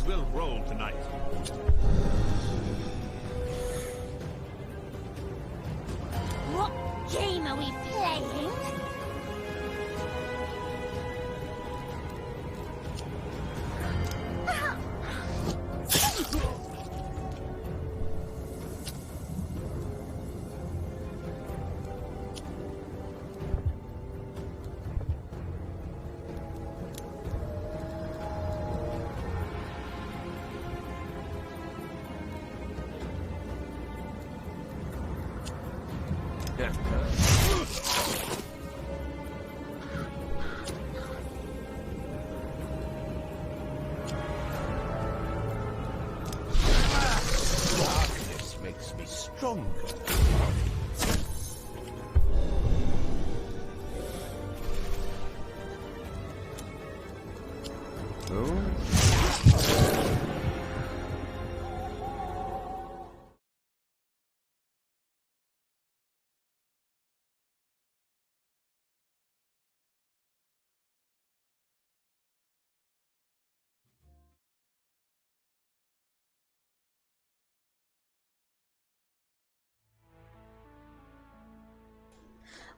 Will roll tonight. What game are we playing? Darkness makes me stronger.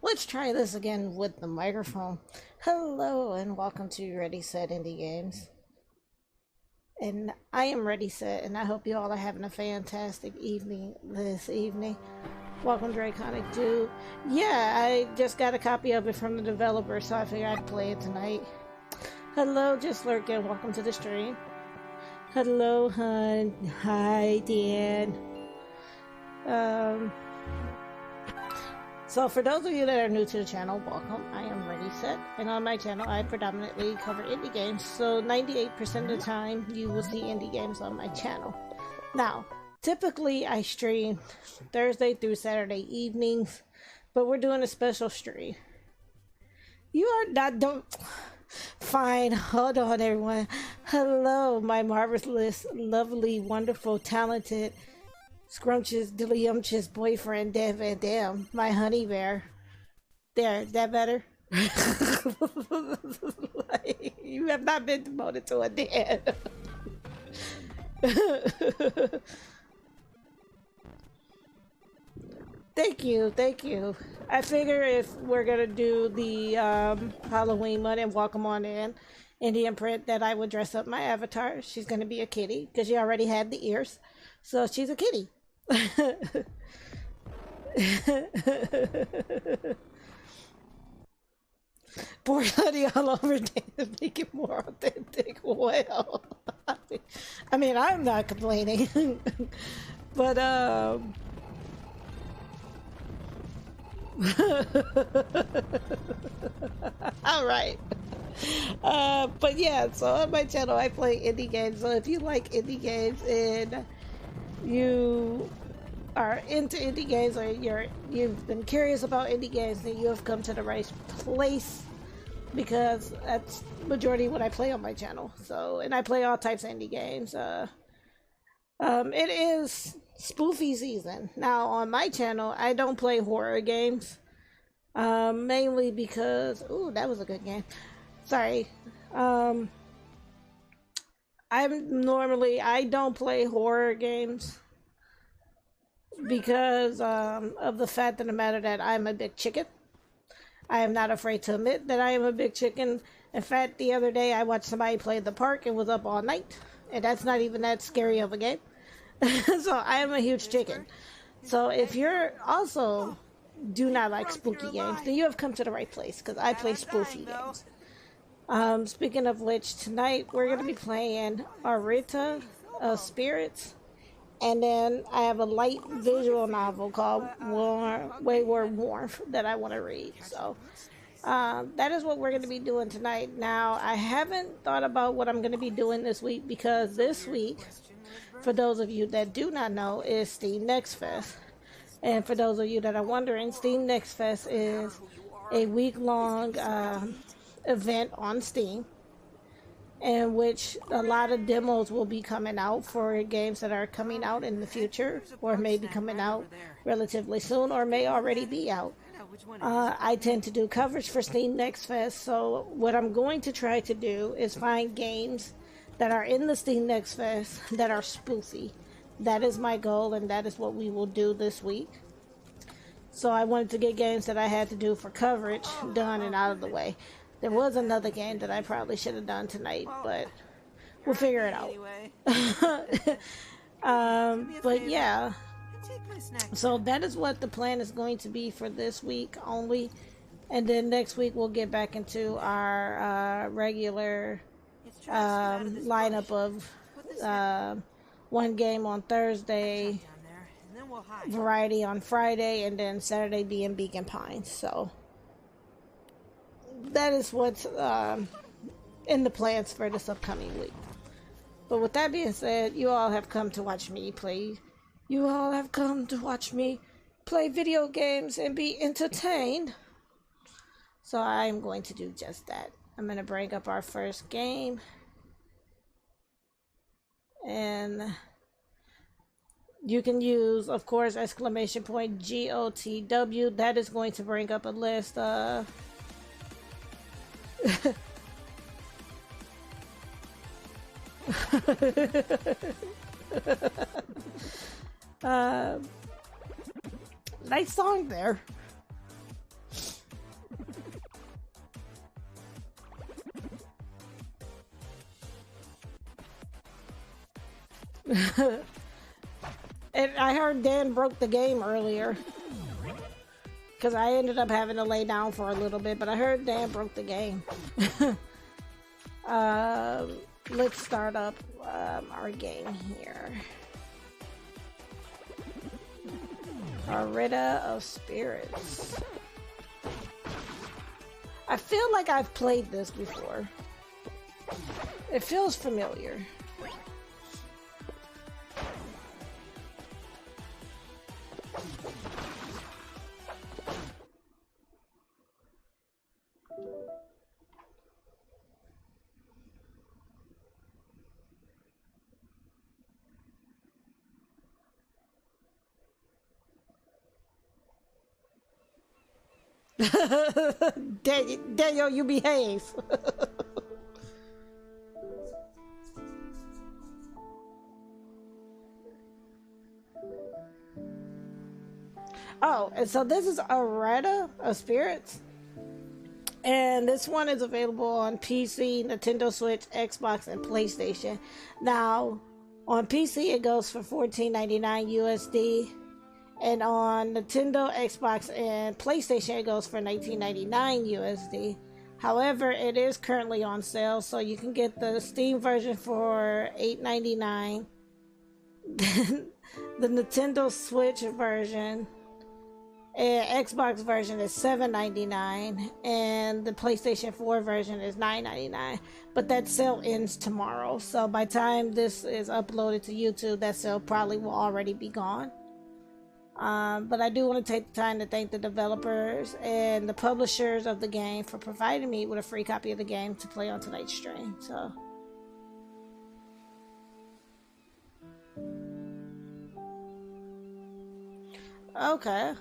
Let's try this again with the microphone. Hello and welcome to Ready Set Indie Games. And I am Ready Set, and I hope you all are having a fantastic evening this evening. Welcome, Draconic Dude. Yeah, I just got a copy of it from the developer, so I figured I'd play it tonight. Hello, Just Lurking. Welcome to the stream. Hello, hun. Hi, Dan. So for those of you that are new to the channel, welcome. I am Ready Set, and on my channel I predominantly cover indie games, so 98% of the time you will see indie games on my channel. Now, typically I stream Thursday through Saturday evenings, but we're doing a special stream. You are not don't fine, hold on everyone. Hello, my marvelous, lovely, wonderful, talented, scrumptious, delirious boyfriend, Dan Van Dam, my honey bear. There, that better? Like, you have not been demoted to a Dan. Thank you, thank you. I figure if we're gonna do the Halloween one and welcome on in the imprint, that I would dress up my avatar. She's gonna be a kitty because she already had the ears, so she's a kitty. Pour honey all over to make it more authentic. Well, I mean, I'm not complaining, but All right. But yeah, so on my channel I play indie games. So if you like indie games and you are into indie games, or you've been curious about indie games, then you have come to the right place, because that's majority what I play on my channel. So, and I play all types of indie games. It is spoofy season now on my channel. I don't play horror games, mainly because that was a good game. Sorry. I don't play horror games because of the fact of the matter that I'm a big chicken. I am not afraid to admit that I am a big chicken. In fact, the other day I watched somebody play the park and was up all night, and that's not even that scary of a game. So I am a huge chicken. So if you're also do not like spooky games, then you have come to the right place, because I play spoofy games. Speaking of which, tonight we're going to be playing Arietta of Spirits, and then I have a light visual novel called Wayward Warmth that I want to read. So that is what we're going to be doing tonight. Now, I haven't thought about what I'm going to be doing this week, because this week, for those of you that do not know, is Steam Next Fest. And for those of you that are wondering, Steam Next Fest is a week-long event on Steam, in which a lot of demos will be coming out for games that are coming out in the future, or may be coming out relatively soon, or may already be out. I tend to do coverage for Steam Next Fest, so what I'm going to try to do is find games that are in the Steam Next Fest that are spoofy. That is my goal, and that is what we will do this week. So I wanted to get games that I had to do for coverage done and out of the way. There was another game that I probably should have done tonight, but we'll figure it out. But yeah, so that is what the plan is going to be for this week only. And then next week we'll get back into our regular lineup of one game on Thursday, variety on Friday, and then Saturday being Beacon Pines. So that is what's in the plans for this upcoming week. But with that being said, you all have come to watch me play. You all have come to watch me play video games and be entertained. So I'm going to do just that. I'm going to bring up our first game. And you can use, of course, exclamation point GOTW. That is going to bring up a list of nice song there. And I heard Dan broke the game earlier, because I ended up having to lay down for a little bit, but I heard Dan broke the game. Let's start up our game here. Arietta of Spirits. I feel like I've played this before. It feels familiar. Daniel, you behave. Oh, and so this is Arietta of Spirits. And this one is available on PC, Nintendo Switch, Xbox, and PlayStation. Now, on PC it goes for $14.99 USD. And on Nintendo, Xbox, and PlayStation it goes for $19.99 USD. However, it is currently on sale, so you can get the Steam version for $8.99. The Nintendo Switch version And Xbox version is $7.99, and the PlayStation 4 version is $9.99. But that sale ends tomorrow, so by the time this is uploaded to YouTube, that sale probably will already be gone. But I do want to take the time to thank the developers and the publishers of the game for providing me with a free copy of the game to play on tonight's stream. So, okay.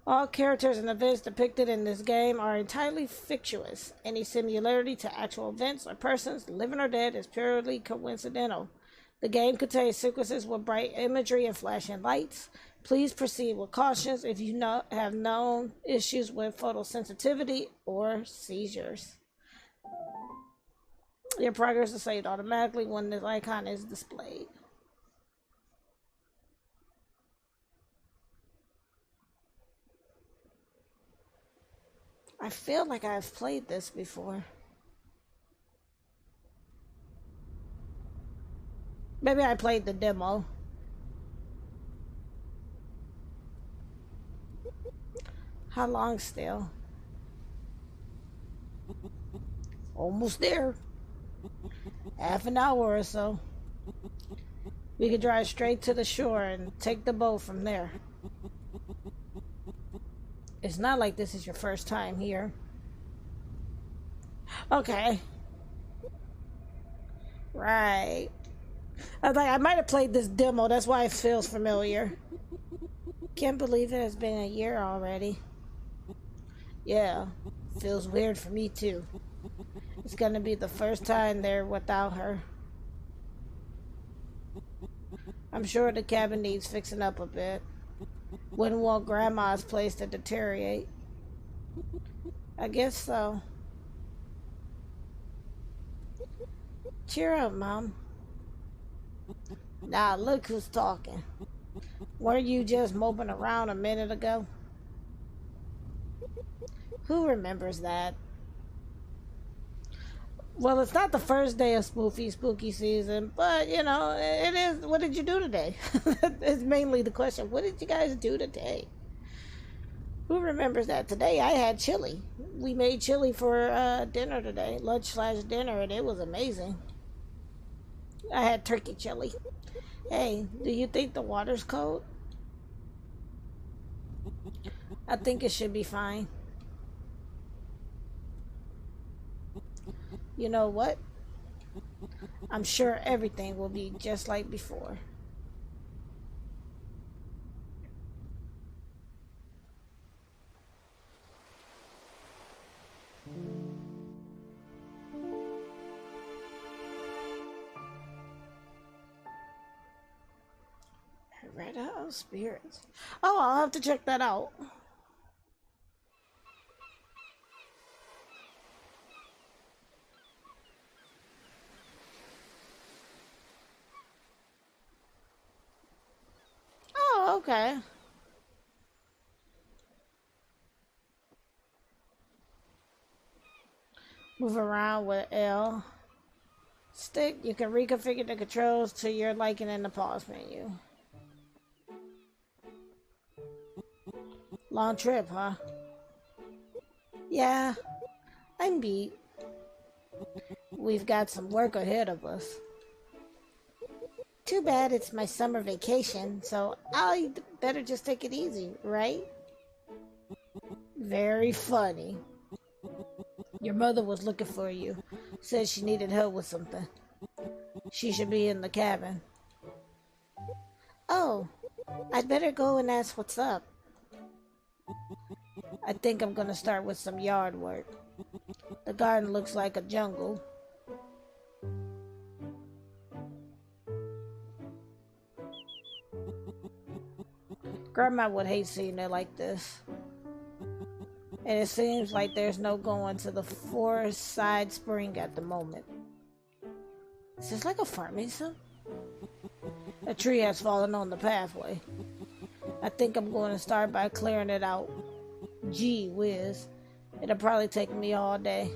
All characters and events depicted in this game are entirely fictitious. Any similarity to actual events or persons, living or dead, is purely coincidental. The game contains sequences with bright imagery and flashing lights. Please proceed with cautions if you have known issues with photosensitivity or seizures. Your progress is saved automatically when this icon is displayed. I feel like I've played this before. Maybe I played the demo. How long still? Almost there. Half an hour or so. We could drive straight to the shore and take the boat from there. It's not like this is your first time here. Okay. Right. I was like, I might have played this demo, that's why it feels familiar. Can't believe it has been a year already. Yeah, feels weird for me too. It's gonna be the first time there without her. I'm sure the cabin needs fixing up a bit. Wouldn't want Grandma's place to deteriorate. I guess so. Cheer up, Mom. Now look who's talking. Weren't you just moping around a minute ago? Who remembers that? Well, it's not the first day of spooky season, but you know, it is. What did you do today? It's mainly the question. What did you guys do today? Who remembers that? Today I had chili. We made chili for dinner today, lunch/dinner, and it was amazing. I had turkey chili. Hey, do you think the water's cold? I think it should be fine. You know what? I'm sure everything will be just like before. Arietta of Spirits. Oh, I'll have to check that out. Oh, okay. Move around with L. Stick, you can reconfigure the controls to your liking in the pause menu. Long trip, huh? Yeah, I'm beat. We've got some work ahead of us. Too bad it's my summer vacation, so I better just take it easy, right? Very funny. Your mother was looking for you. Said she needed help with something. She should be in the cabin. Oh, I'd better go and ask what's up. I think I'm gonna start with some yard work. The garden looks like a jungle. Grandma would hate seeing it like this. And it seems like there's no going to the forest side spring at the moment. Is this like a farming sim? A tree has fallen on the pathway. I think I'm going to start by clearing it out. Gee whiz. It'll probably take me all day.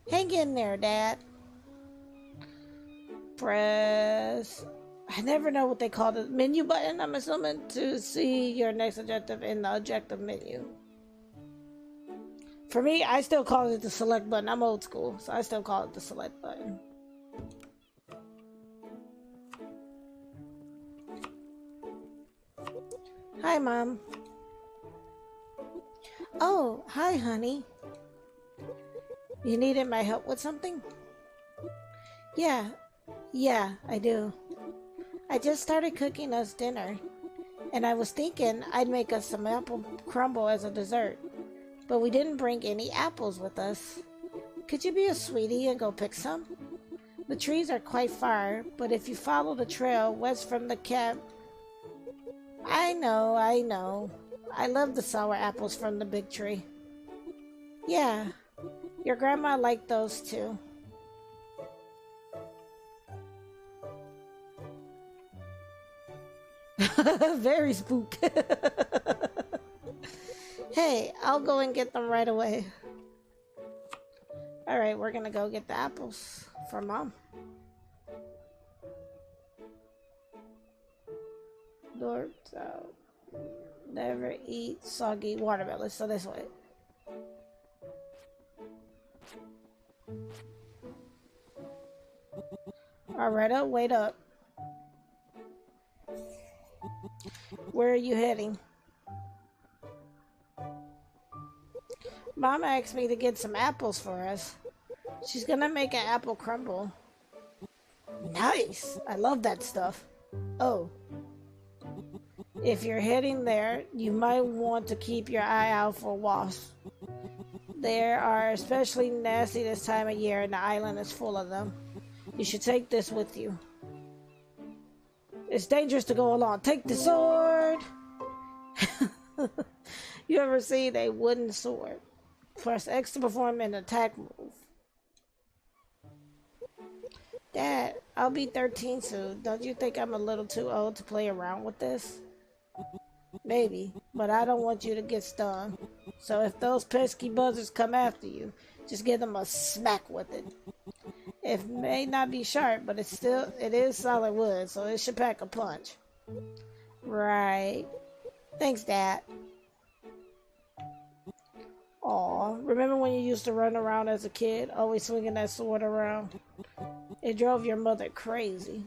Hang in there, Dad. Press... I never know what they call the menu button, I'm assuming, to see your next objective in the objective menu. For me, I still call it the select button. I'm old school, so I still call it the select button. Hi, Mom. Oh, hi, honey. You needed my help with something? Yeah, I do. I just started cooking us dinner, and I was thinking I'd make us some apple crumble as a dessert, but we didn't bring any apples with us. Could you be a sweetie and go pick some? The trees are quite far, but if you follow the trail west from the camp... I know. I love the sour apples from the big tree. Yeah, your grandma liked those too. Very spook. Hey, I'll go and get them right away. Alright, we're gonna go get the apples for Mom. North, south. Never eat soggy watermelon, so this way. Arietta, wait up. Where are you heading? Mom asked me to get some apples for us. She's gonna make an apple crumble. Nice! I love that stuff. Oh. If you're heading there, you might want to keep your eye out for wasps. They are especially nasty this time of year and the island is full of them. You should take this with you. It's dangerous to go along. Take the sword! You ever seen a wooden sword? Press X to perform an attack move. Dad, I'll be 13 soon. Don't you think I'm a little too old to play around with this? Maybe, but I don't want you to get stung. So if those pesky buzzards come after you, just give them a smack with it. It may not be sharp, but it is solid wood, so it should pack a punch. Right. Thanks, Dad. Aw, remember when you used to run around as a kid, always swinging that sword around? It drove your mother crazy.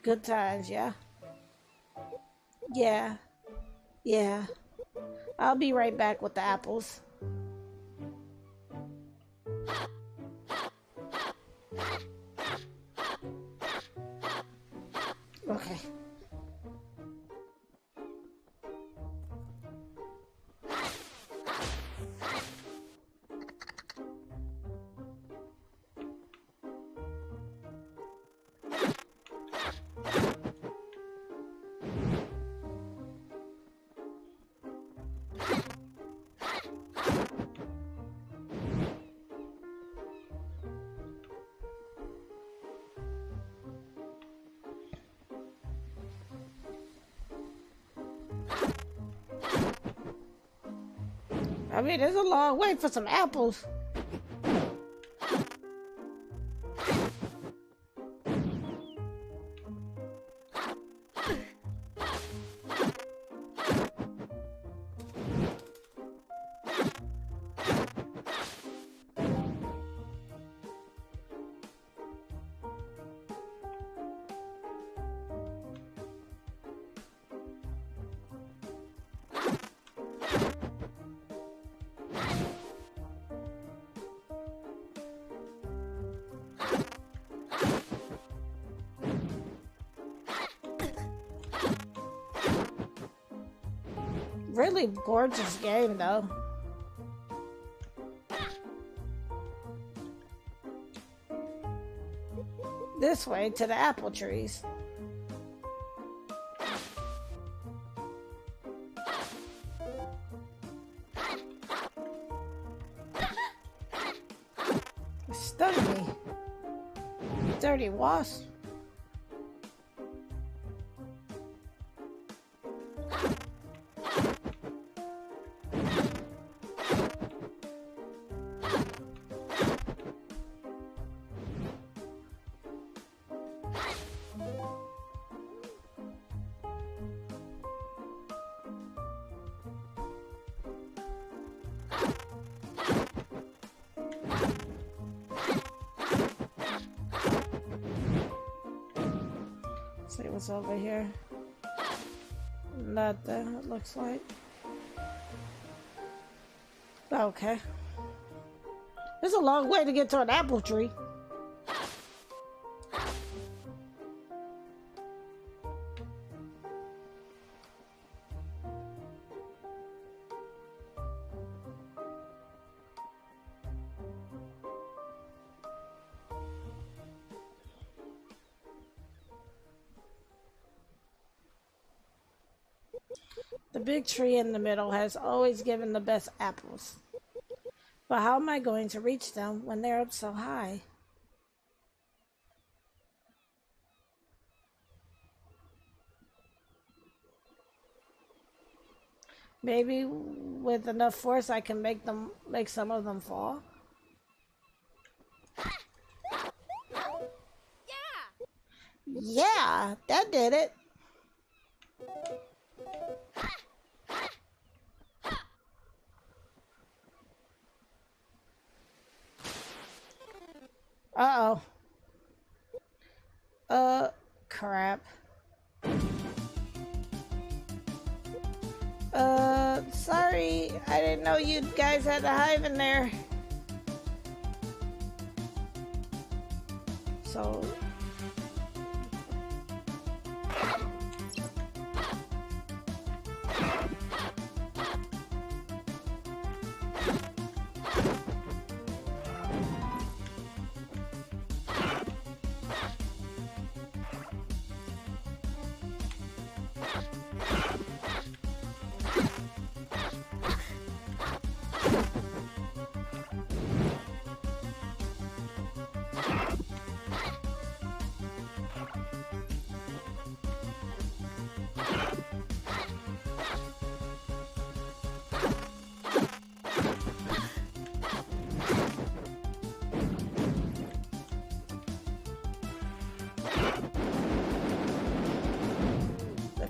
Good times, yeah? Yeah. I'll be right back with the apples. Okay. I mean, it's a long way for some apples. Really gorgeous game, though. This way to the apple trees. It stung me. Dirty wasp. what's over here. Nothing, it looks like. Okay. There's a long way to get to an apple tree. The big tree in the middle has always given the best apples. But how am I going to reach them when they're up so high? Maybe with enough force I can make some of them fall. Yeah, that did it. Uh-oh. Crap. Sorry. I didn't know you guys had a hive in there. So...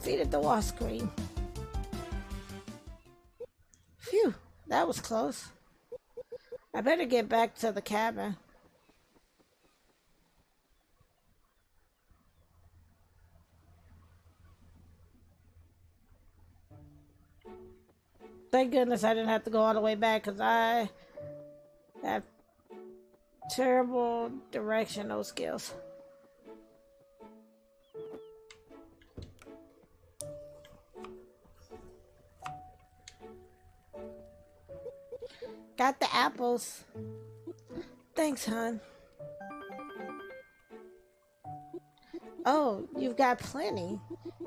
defeated the wasp queen. Phew, that was close. I better get back to the cabin. Thank goodness I didn't have to go all the way back because I have terrible directional skills. Got the apples. Thanks, hon. Oh, you've got plenty.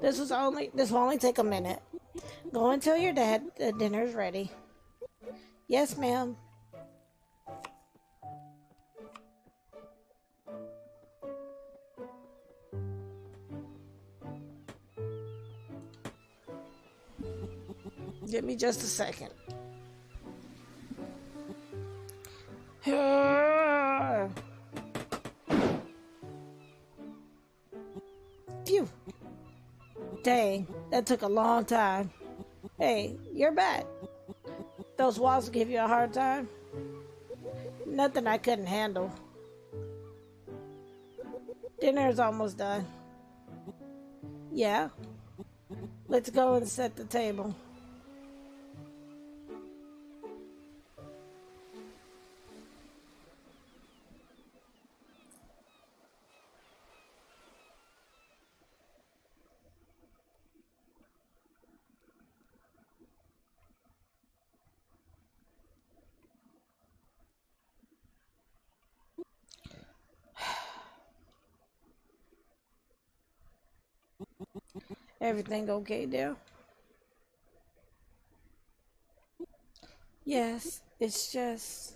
This will only take a minute. Go and tell your dad the dinner's ready. Yes, ma'am. Give me just a second. Phew. Dang, that took a long time. Hey, you're back. Those walls give you a hard time? Nothing I couldn't handle. Dinner's almost done. Yeah? Let's go and set the table. Everything okay there? Yes, it's just...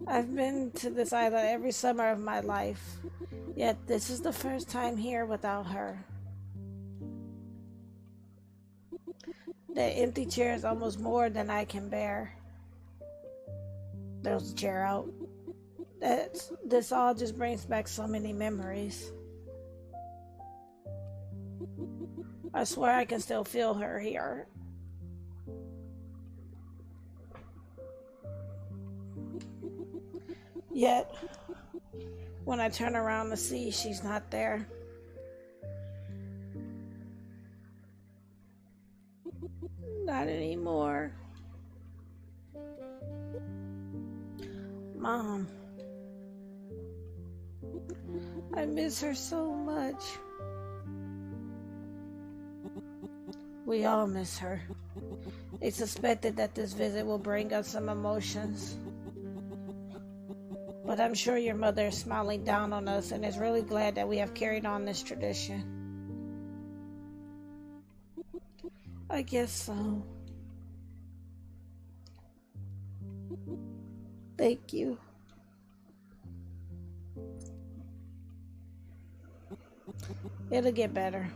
I've been to this island every summer of my life, yet this is the first time here without her. The empty chair is almost more than I can bear. There's the chair out. This all just brings back so many memories. I swear I can still feel her here. Yet, when I turn around to see she's not there, not anymore. Mom, I miss her so much. We all miss her. They suspected that this visit will bring us some emotions. But I'm sure your mother is smiling down on us and is really glad that we have carried on this tradition. I guess so. Thank you. It'll get better.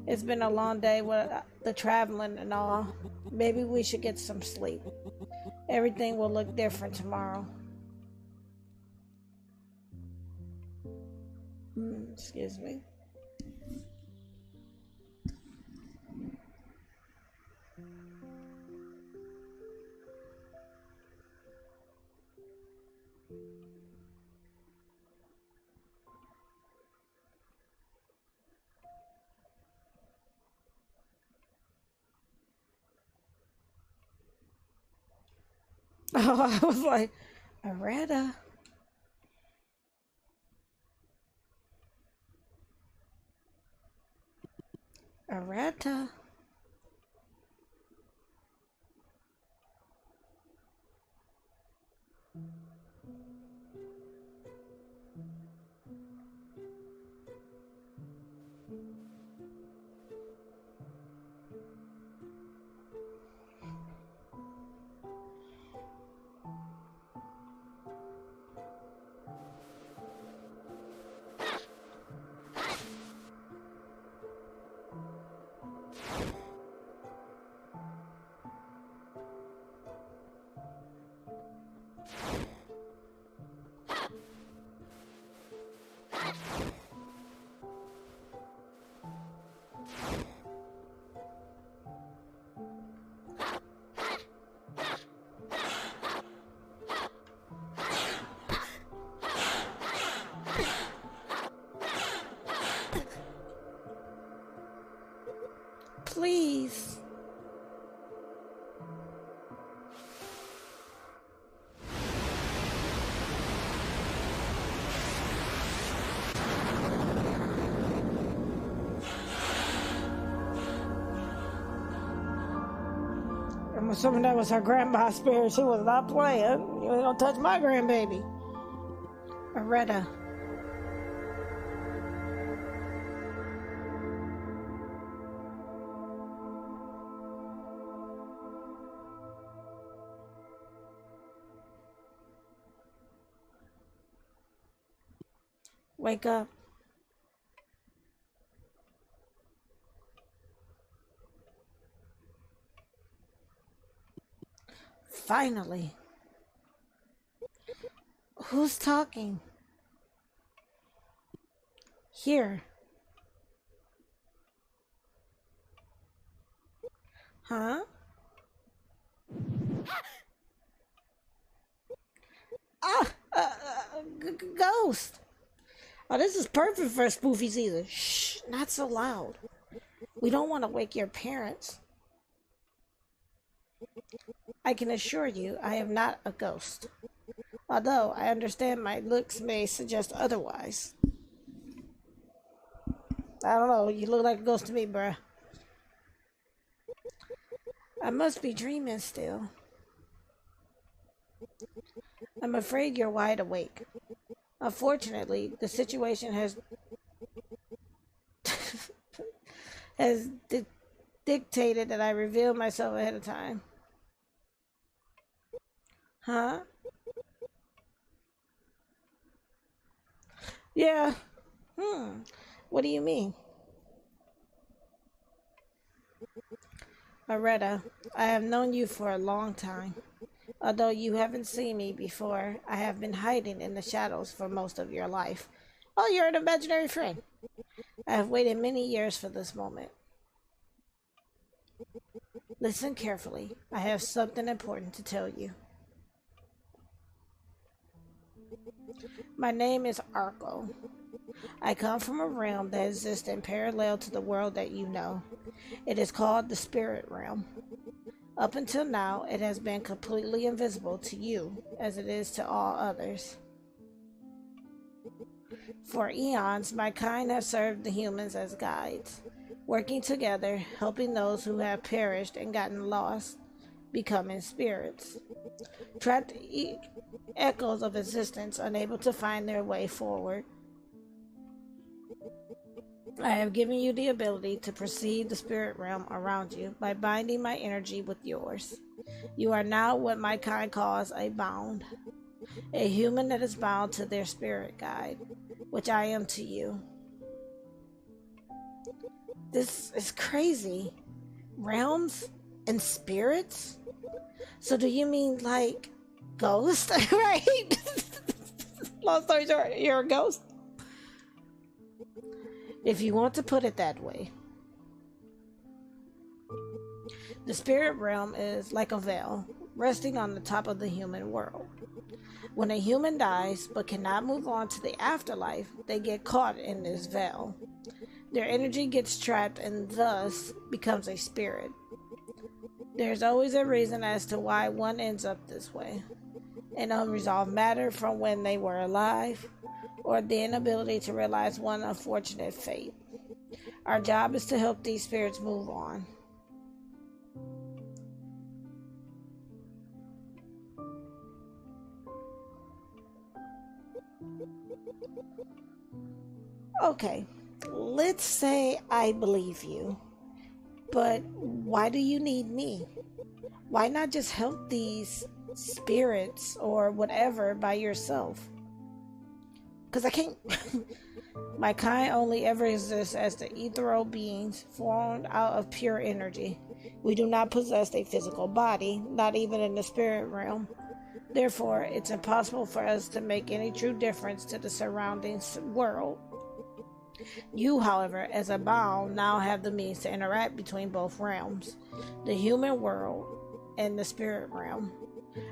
It's been a long day with the traveling and all. Maybe we should get some sleep. Everything will look different tomorrow. Excuse me. Oh, I was like, Arietta. Arietta. Please. I'm assuming that was her grandma's spirit. She was not playing. You ain't gonna touch my grandbaby. Arietta. Wake up. Finally. Who's talking? Here. Huh? Ghost. Oh, this is perfect for a spoofy season. Shh, not so loud. We don't want to wake your parents. I can assure you, I am not a ghost. Although, I understand my looks may suggest otherwise. I don't know, you look like a ghost to me, bruh. I must be dreaming still. I'm afraid you're wide awake. Unfortunately, the situation has dictated that I reveal myself ahead of time. Huh? Yeah. What do you mean? Arietta, I have known you for a long time. Although you haven't seen me before, I have been hiding in the shadows for most of your life. Oh, you're an imaginary friend. I have waited many years for this moment. Listen carefully. I have something important to tell you. My name is Arco. I come from a realm that exists in parallel to the world that you know. It is called the Spirit Realm. Up until now, it has been completely invisible to you, as it is to all others. For eons, my kind have served the humans as guides, working together, helping those who have perished and gotten lost, becoming spirits. Trapped echoes of existence, unable to find their way forward. I have given you the ability to perceive the spirit realm around you by binding my energy with yours. You are now what my kind calls a bound, a human that is bound to their spirit guide, which I am to you. This is crazy. Realms and spirits? So do you mean like ghosts, right? Long story short, you're a ghost? If you want to put it that way. The spirit realm is like a veil, resting on the top of the human world. When a human dies but cannot move on to the afterlife, they get caught in this veil. Their energy gets trapped and thus becomes a spirit. There's always a reason as to why one ends up this way. An unresolved matter from when they were alive, or the inability to realize one unfortunate fate. Our job is to help these spirits move on. Okay, let's say I believe you, but why do you need me? Why not just help these spirits or whatever by yourself? Because I can't. My kind only ever exists as the ethereal beings formed out of pure energy. We do not possess a physical body, not even in the spirit realm. Therefore, it's impossible for us to make any true difference to the surrounding world. You, however, as a bound, now have the means to interact between both realms, the human world and the spirit realm.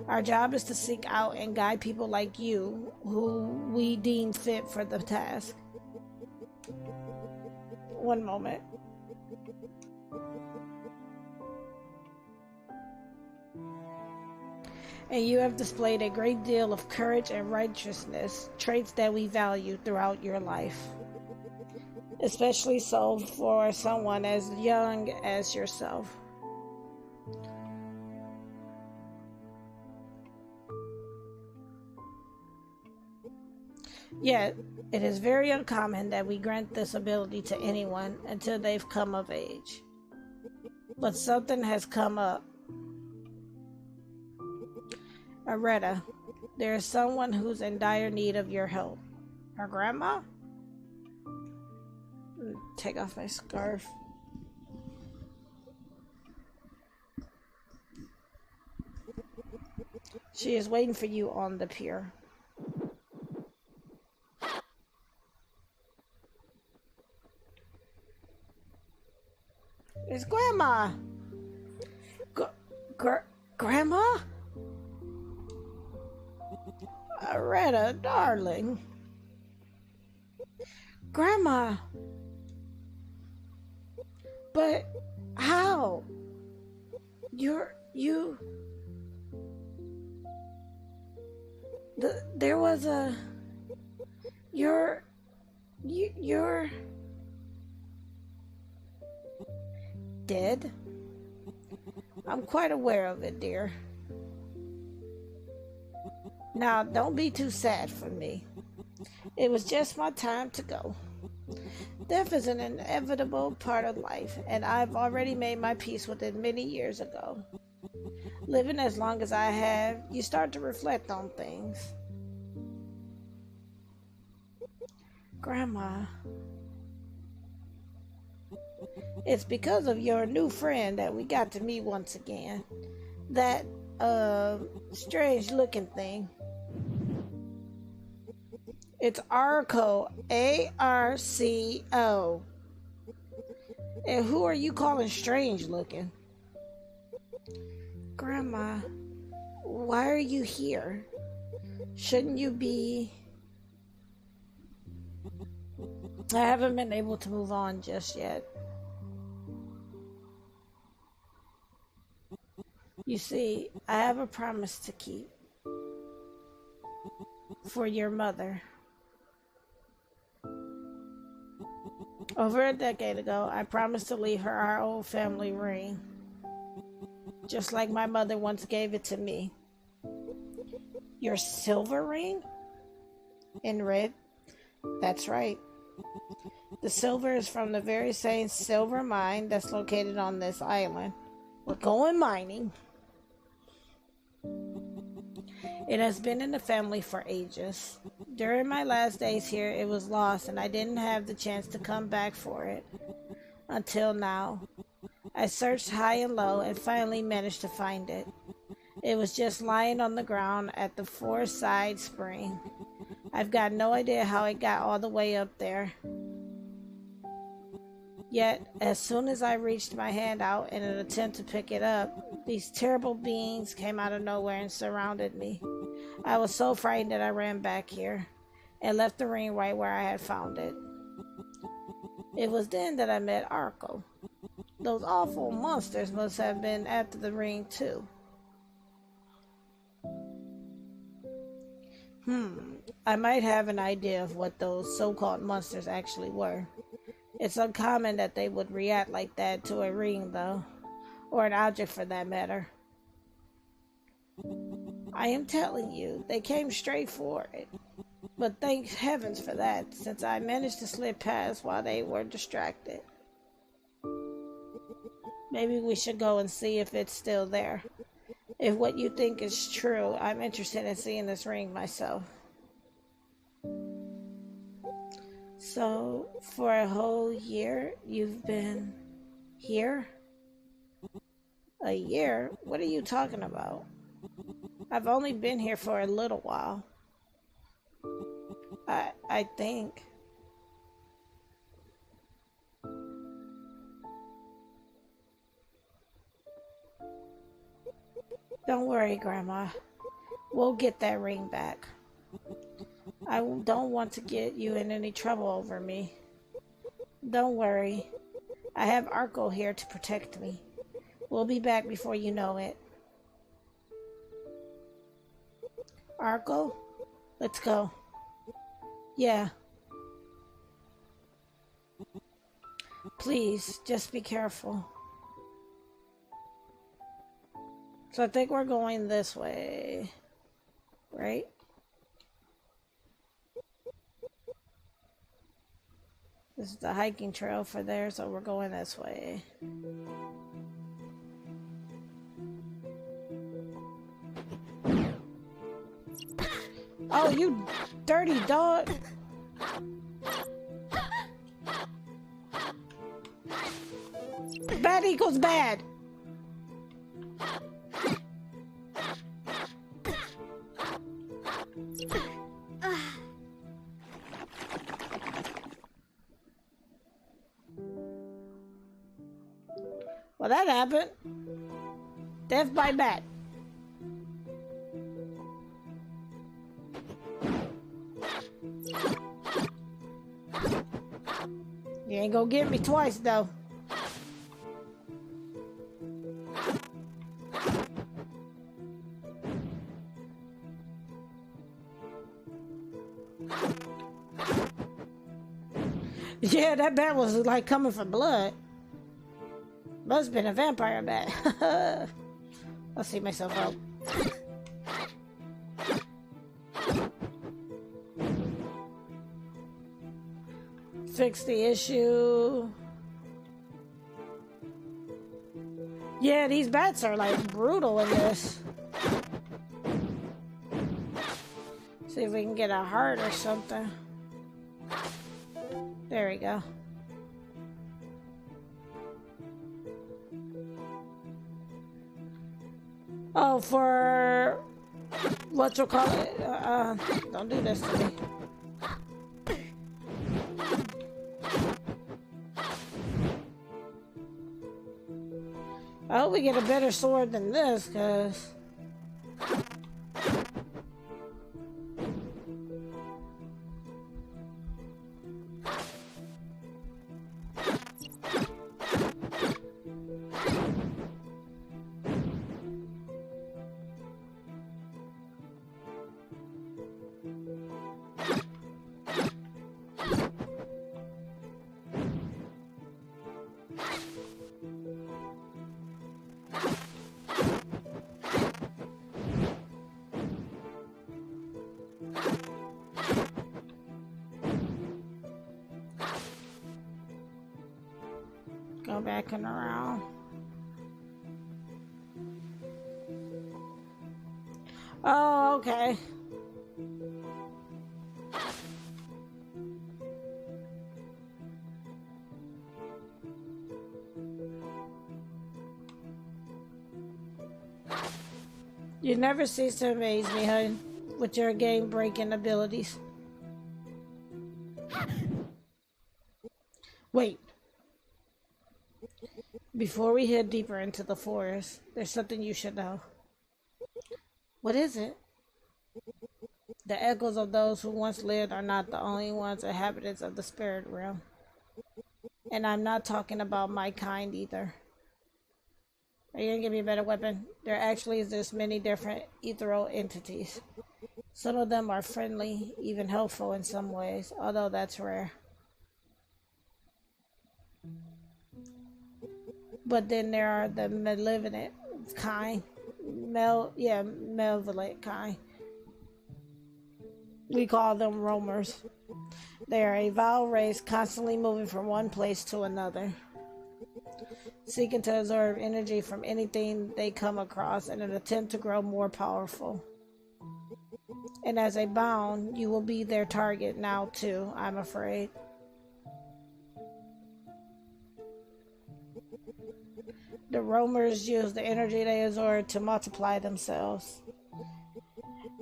Our job is to seek out and guide people like you who we deem fit for the task. One moment. And you have displayed a great deal of courage and righteousness, traits that we value throughout your life. Especially so for someone as young as yourself. Yet, it is very uncommon that we grant this ability to anyone until they've come of age. But something has come up. Arietta, there is someone who's in dire need of your help. Her grandma? Take off my scarf. She is waiting for you on the pier. It's Grandma. Grandma? Arietta, darling. Grandma. But how? There was a... You're dead? I'm quite aware of it, dear. Now, don't be too sad for me. It was just my time to go. Death is an inevitable part of life, and I've already made my peace with it many years ago. Living as long as I have, you start to reflect on things. Grandma... It's because of your new friend that we got to meet once again. That, strange looking thing. It's Arco. A-R-C-O. And who are you calling strange looking? Grandma, why are you here? Shouldn't you be... I haven't been able to move on just yet. You see, I have a promise to keep. For your mother. Over a decade ago, I promised to leave her our old family ring. Just like my mother once gave it to me. Your silver ring? In red? That's right. The silver is from the very same silver mine that's located on this island. We're going mining. It has been in the family for ages. During my last days here, it was lost and I didn't have the chance to come back for it. Until now. I searched high and low and finally managed to find it. It was just lying on the ground at the Four-Side Spring. I've got no idea how it got all the way up there. Yet, as soon as I reached my hand out in an attempt to pick it up, these terrible beings came out of nowhere and surrounded me. I was so frightened that I ran back here and left the ring right where I had found it. It was then that I met Arco. Those awful monsters must have been after the ring too. I might have an idea of what those so-called monsters actually were. It's uncommon that they would react like that to a ring, though. Or an object for that matter. I am telling you, they came straight for it. But thank heavens for that, since I managed to slip past while they were distracted. Maybe we should go and see if it's still there. If what you think is true, I'm interested in seeing this ring myself. So, for a whole year, you've been here? A year? What are you talking about? I've only been here for a little while. I think. Don't worry, Grandma. We'll get that ring back. I don't want to get you in any trouble over me. Don't worry. I have Arco here to protect me. We'll be back before you know it. Arco? Let's go. Yeah. Please, just be careful. So I think we're going this way. Right? This is the hiking trail for there, so we're going this way. Oh, you dirty dog! Bad equals bad! Well, that happened. Death by bat. You ain't gonna get me twice, though. Yeah, that bat was like coming for blood. Must have been a vampire bat. I'll see myself out. Fix the issue. Yeah, these bats are like brutal in this. See if we can get a heart or something. There we go. Oh, for what you call it? Don't do this to me. I hope we get a better sword than this, cause go back and around. Oh, okay. You never cease to amaze me, hun, with your game-breaking abilities. Wait. Before we head deeper into the forest, there's something you should know. What is it? The echoes of those who once lived are not the only ones inhabitants of the spirit realm. And I'm not talking about my kind either. Are you gonna give me a better weapon? There actually is this many different ethereal entities. Some of them are friendly, even helpful in some ways, although that's rare. But then there are the malevolent kind. Malevolent kind. We call them roamers. They are a vile race constantly moving from one place to another, seeking to absorb energy from anything they come across in an attempt to grow more powerful. And as a bound, you will be their target now too, I'm afraid. The roamers use the energy they absorb to multiply themselves.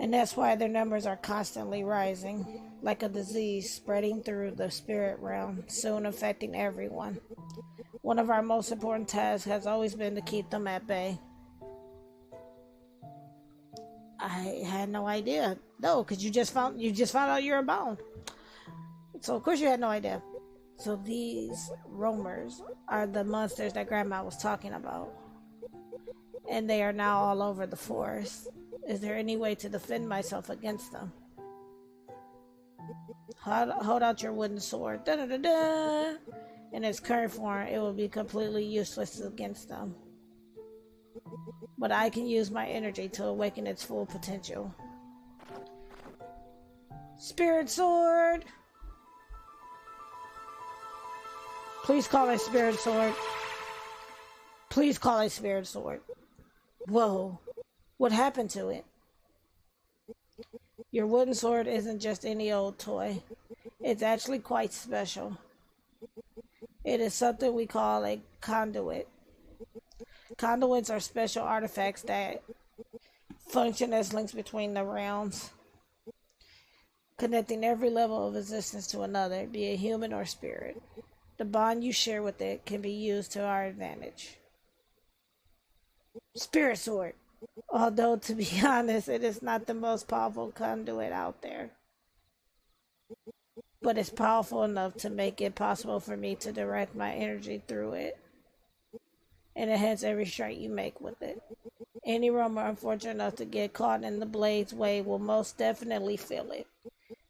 And that's why their numbers are constantly rising, like a disease spreading through the spirit realm, soon affecting everyone. One of our most important tasks has always been to keep them at bay. I had no idea. No, because you just found out you're bound. So of course you had no idea. So these roamers are the monsters that Grandma was talking about. And they are now all over the forest. Is there any way to defend myself against them? Hold out your wooden sword. Da da da da! In its current form, it will be completely useless against them. But I can use my energy to awaken its full potential. Spirit sword! Please call a spirit sword. Please call a spirit sword. Whoa. What happened to it? Your wooden sword isn't just any old toy. It's actually quite special. It is something we call a conduit. Conduits are special artifacts that function as links between the realms, connecting every level of existence to another, be it human or spirit. The bond you share with it can be used to our advantage. Spirit sword. Although, to be honest, it is not the most powerful conduit out there. But it's powerful enough to make it possible for me to direct my energy through it. And enhance every strike you make with it. Any roamer unfortunate enough to get caught in the blade's way will most definitely feel it.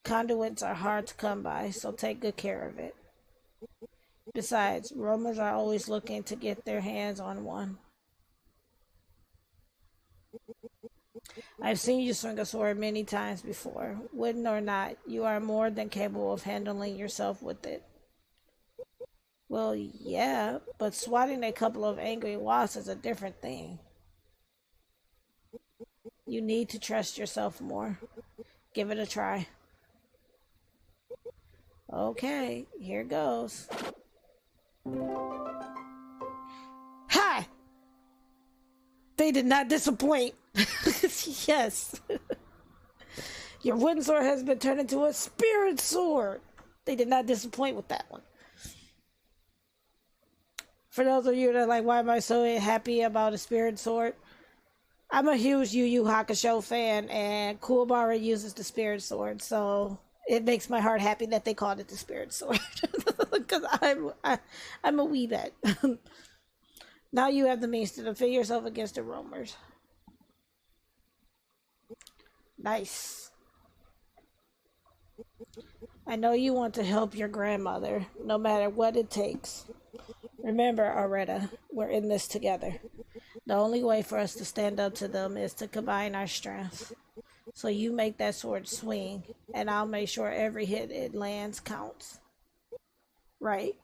Conduits are hard to come by, so take good care of it. Besides, roamers are always looking to get their hands on one. I've seen you swing a sword many times before. Wooden or not, you are more than capable of handling yourself with it. Well, yeah, but swatting a couple of angry wasps is a different thing. You need to trust yourself more. Give it a try. Okay, here goes. Hi! They did not disappoint. Yes. Your wooden sword has been turned into a spirit sword. They did not disappoint with that one. For those of you that are like, why am I so happy about a spirit sword? I'm a huge Yu Yu Hakusho fan, and Kuwabara uses the spirit sword, so it makes my heart happy that they called it the spirit sword. Because I'm a wee bit. Now you have the means to defend yourself against the roamers. Nice. I know you want to help your grandmother, no matter what it takes. Remember, Arietta, we're in this together. The only way for us to stand up to them is to combine our strengths. So you make that sword swing, and I'll make sure every hit it lands counts. Right.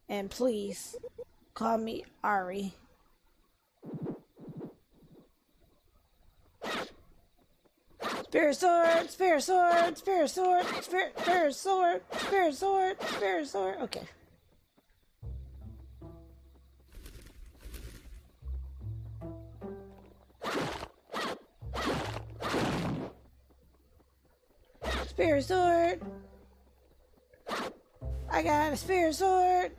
And please, call me Ari. Spirit sword, spirit sword, spirit sword, spirit sword, spirit sword, spirit sword. Okay. Spirit sword. I got a spirit sword.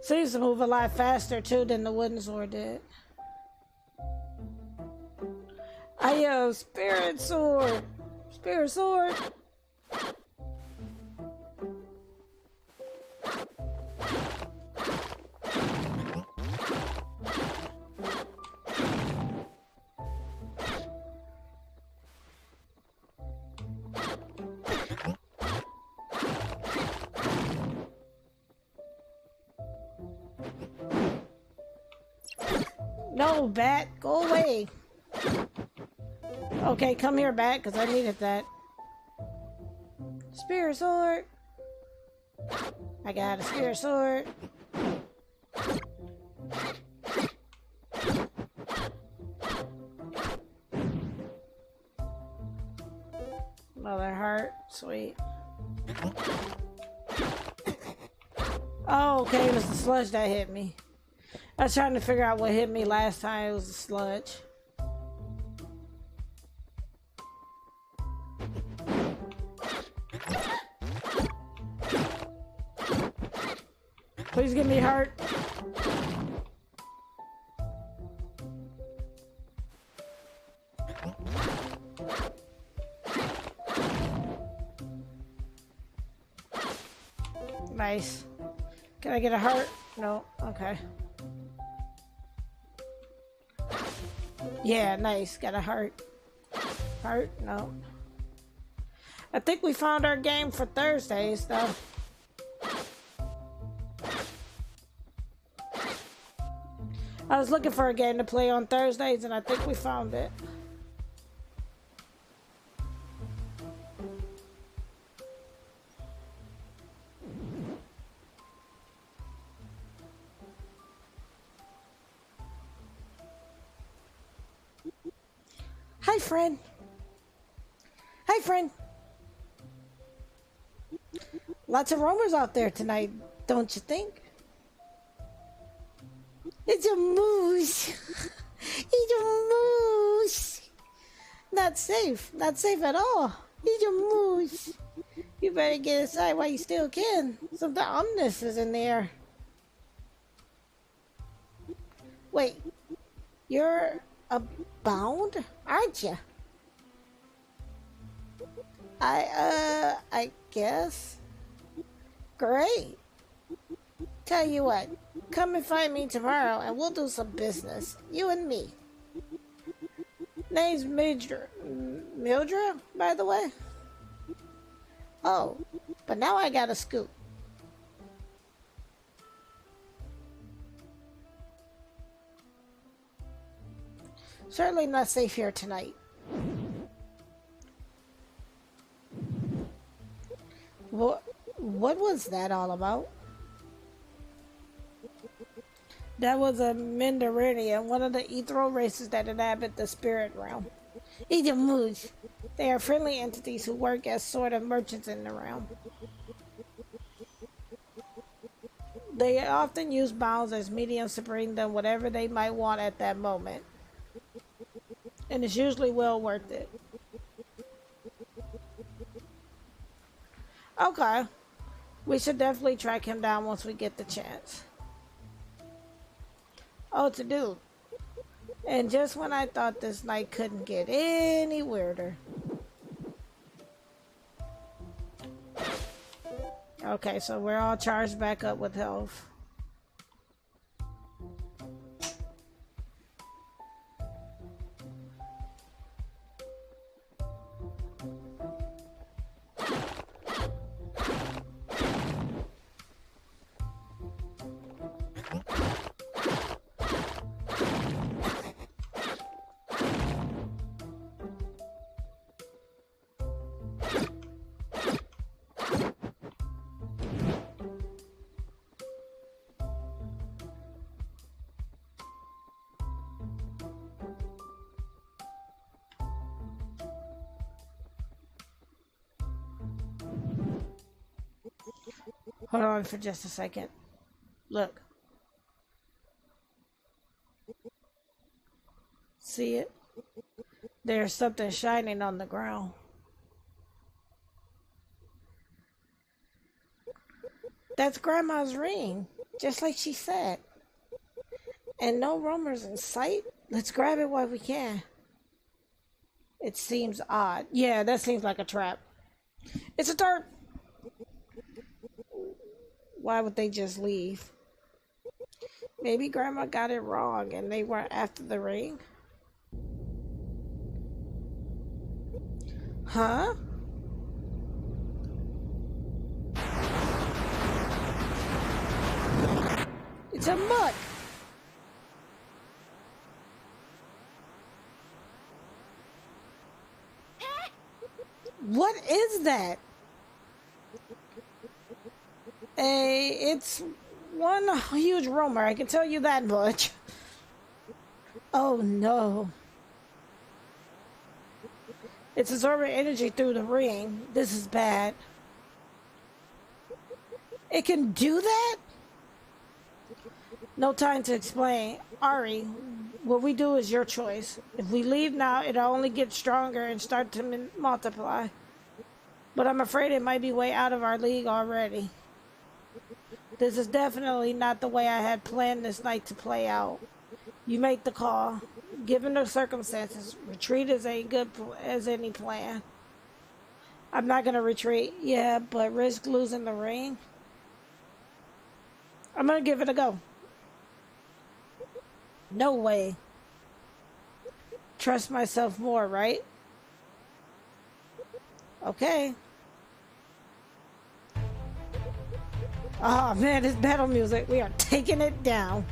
Seems to move a lot faster too than the wooden sword did. I have spirit sword. Spirit sword. No, bat, go away. Okay, come here, bat, because I needed that. Spirit sword. I got a spirit sword. Mother heart, sweet. Oh, okay, it was the sludge that hit me. I was trying to figure out what hit me last time. It was the sludge. Please give me heart. Nice. Can I get a heart? No. Okay. Yeah, nice. Got a heart. Heart? No. I think we found our game for Thursdays, though. I was looking for a game to play on Thursdays, and I think we found it. Hi, friend. Hi, friend. Lots of roamers out there tonight, don't you think? It's a moose. It's a moose. Not safe. Not safe at all. It's a moose. You better get inside while you still can. Some ominous is in there. Wait. You're a bound, aren't you? I guess. Great. Tell you what, come and find me tomorrow and we'll do some business. You and me. Name's Mildred. Mildred, by the way? Oh, but now I got a scoop. Certainly not safe here tonight. What was that all about? That was a Mindarinian, one of the ethereal races that inhabit the spirit realm. Ijamus. They are friendly entities who work as sort of merchants in the realm. They often use bounds as mediums to bring them whatever they might want at that moment. and it's usually well worth it. Okay. We should definitely track him down once we get the chance. Oh, it's a dude. And just when I thought this night couldn't get any weirder. Okay, so we're all charged back up with health. Hold on for just a second. Look. See it? There's something shining on the ground. That's Grandma's ring, just like she said. And no roamers in sight? Let's grab it while we can. It seems odd. Yeah, that seems like a trap. It's a dart! Why would they just leave? Maybe Grandma got it wrong and they weren't after the ring? Huh? It's a mutt! What is that? It's one huge roamer, I can tell you that much. Oh no. It's absorbing energy through the ring. This is bad. It can do that? No time to explain. Ari, what we do is your choice. If we leave now, it'll only get stronger and start to multiply. But I'm afraid it might be way out of our league already. This is definitely not the way I had planned this night to play out. You make the call. Given the circumstances, retreat is as good as any plan. I'm not gonna retreat, yeah, but risk losing the ring? I'm gonna give it a go. No way. Trust myself more, right? Okay. Oh man, this battle music. We are taking it down.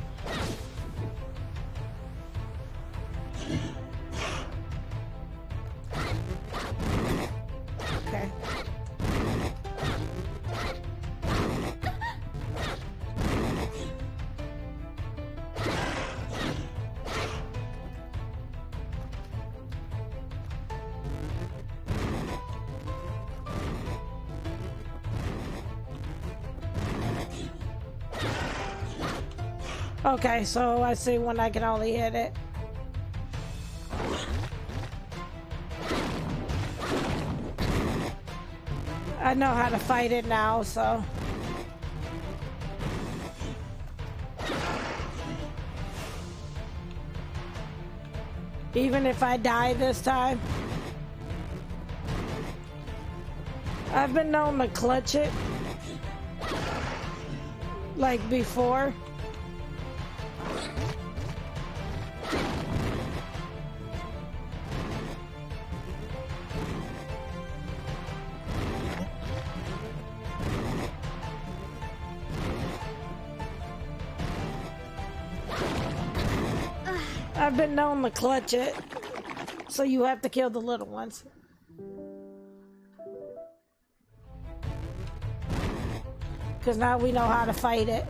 Okay. Okay, so I see when I can only hit it. I know how to fight it now, so. Even if I die this time. I've been known to clutch it. Like before. I've been known to clutch it, so you have to kill the little ones. Because now we know how to fight it.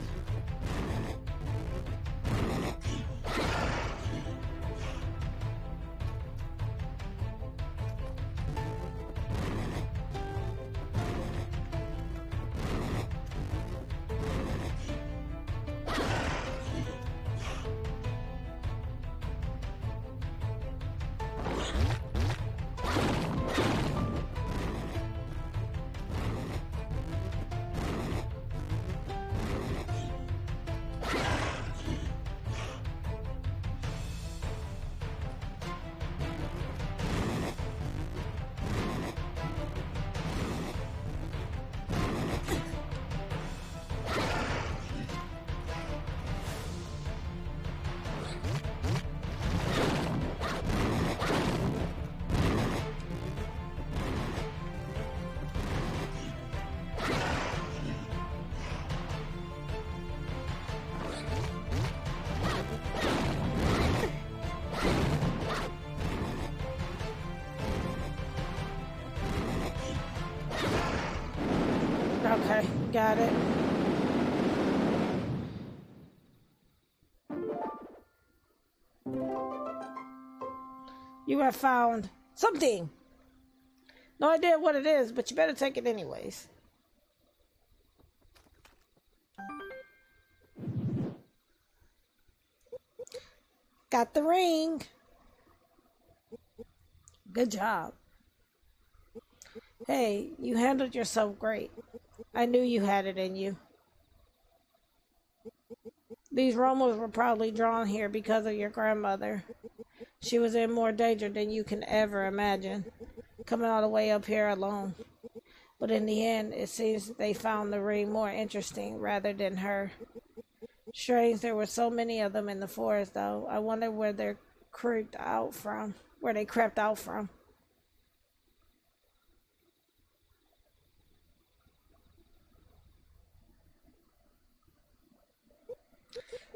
Got it. You have found something. No idea what it is, but you better take it anyways. Got the ring. Good job. Hey, you handled yourself great. I knew you had it in you. These Romans were probably drawn here because of your grandmother. She was in more danger than you can ever imagine, coming all the way up here alone. But in the end, it seems they found the ring more interesting rather than her. Strange there were so many of them in the forest, though. I wonder where they crept out from.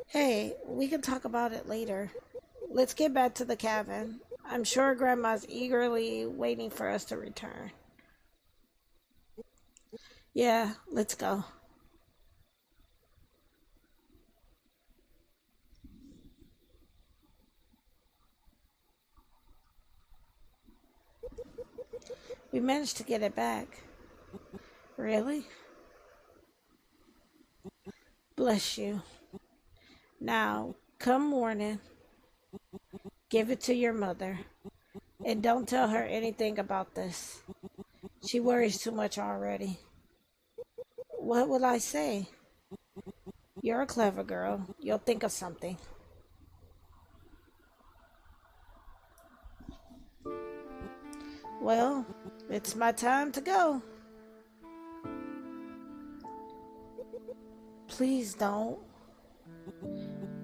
Hey, we can talk about it later. Let's get back to the cabin. I'm sure Grandma's eagerly waiting for us to return. Yeah, let's go. We managed to get it back. Really? Bless you. Now, come morning, give it to your mother. And don't tell her anything about this. She worries too much already. What will I say? You're a clever girl. You'll think of something. Well, it's my time to go. Please don't.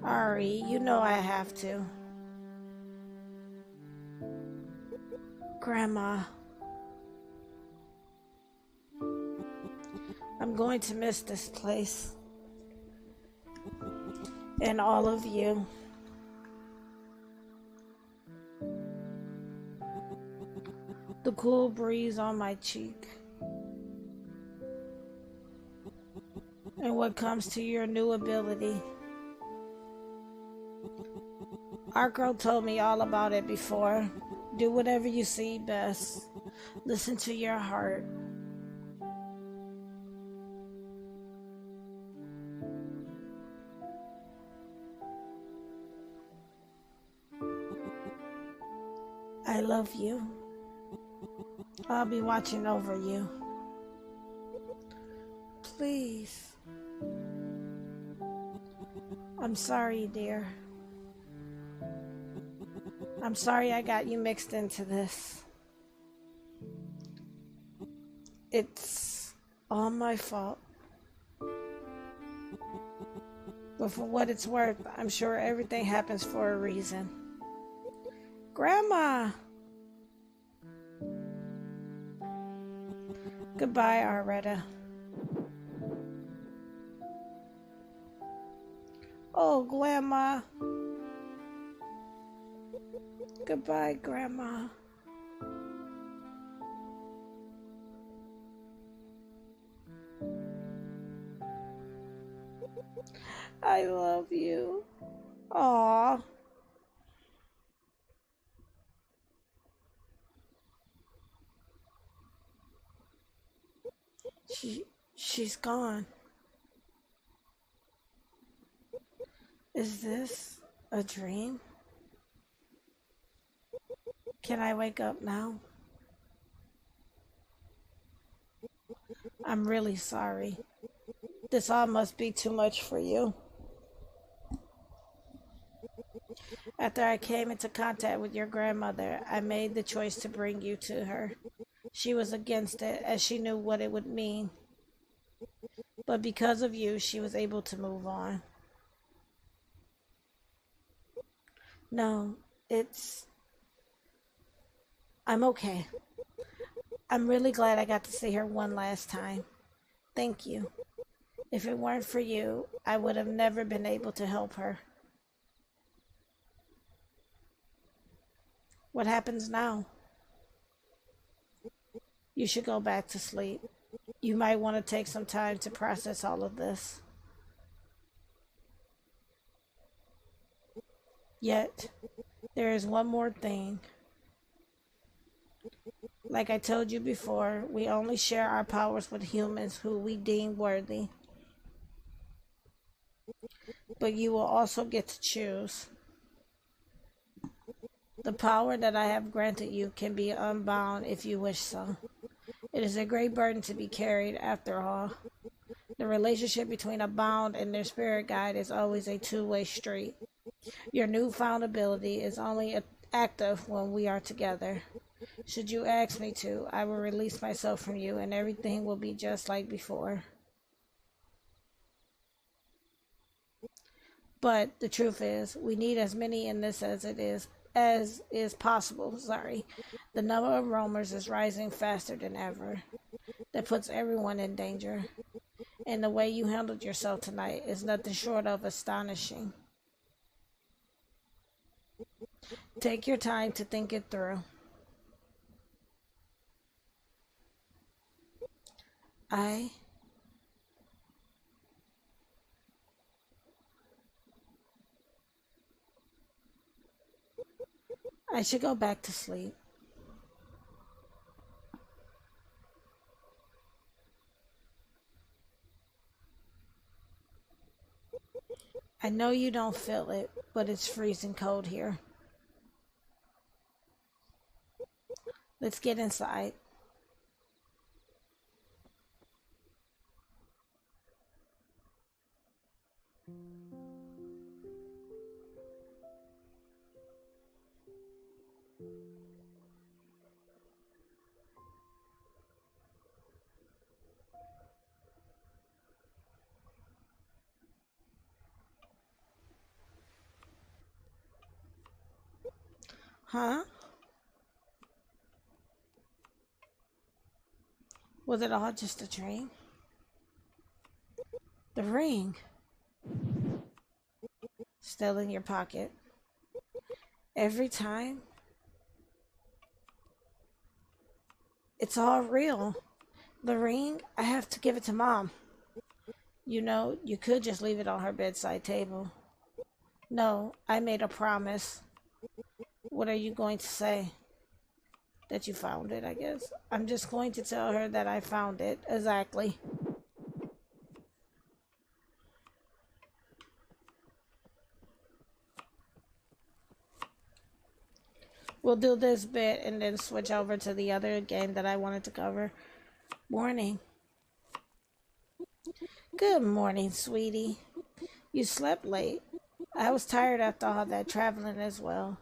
Ari, you know I have to. Grandma, I'm going to miss this place. And all of you. The cool breeze on my cheek. And what comes to your new ability. Our girl told me all about it before. Do whatever you see best. Listen to your heart. I love you. I'll be watching over you. Please. I'm sorry, dear. I'm sorry I got you mixed into this. It's all my fault. But for what it's worth, I'm sure everything happens for a reason. Grandma! Goodbye, Arietta. Oh, Grandma. Goodbye, Grandma. I love you. Aw. She's gone. Is this a dream? Can I wake up now? I'm really sorry. This all must be too much for you. After I came into contact with your grandmother, I made the choice to bring you to her. She was against it, as she knew what it would mean. But because of you, she was able to move on. No, I'm okay. I'm really glad I got to see her one last time. Thank you. If it weren't for you, I would have never been able to help her. What happens now? You should go back to sleep. You might want to take some time to process all of this. Yet, there is one more thing. Like I told you before, we only share our powers with humans who we deem worthy. But you will also get to choose. The power that I have granted you can be unbound if you wish so. It is a great burden to be carried, after all. The relationship between a bound and their spirit guide is always a two-way street. Your newfound ability is only active when we are together. Should you ask me to, I will release myself from you and everything will be just like before. But the truth is, we need as many in this as is possible. The number of roamers is rising faster than ever. That puts everyone in danger. And the way you handled yourself tonight is nothing short of astonishing. Take your time to think it through. I should go back to sleep. I know you don't feel it, but it's freezing cold here. Let's get inside. Huh? Was it all just a dream? The ring. Still in your pocket. Every time. It's all real. The ring, I have to give it to Mom. You know, you could just leave it on her bedside table. No, I made a promise. What are you going to say? That you found it, I guess. I'm just going to tell her that I found it. Exactly. We'll do this bit and then switch over to the other game that I wanted to cover. Morning. Good morning, sweetie. You slept late. I was tired after all that traveling as well.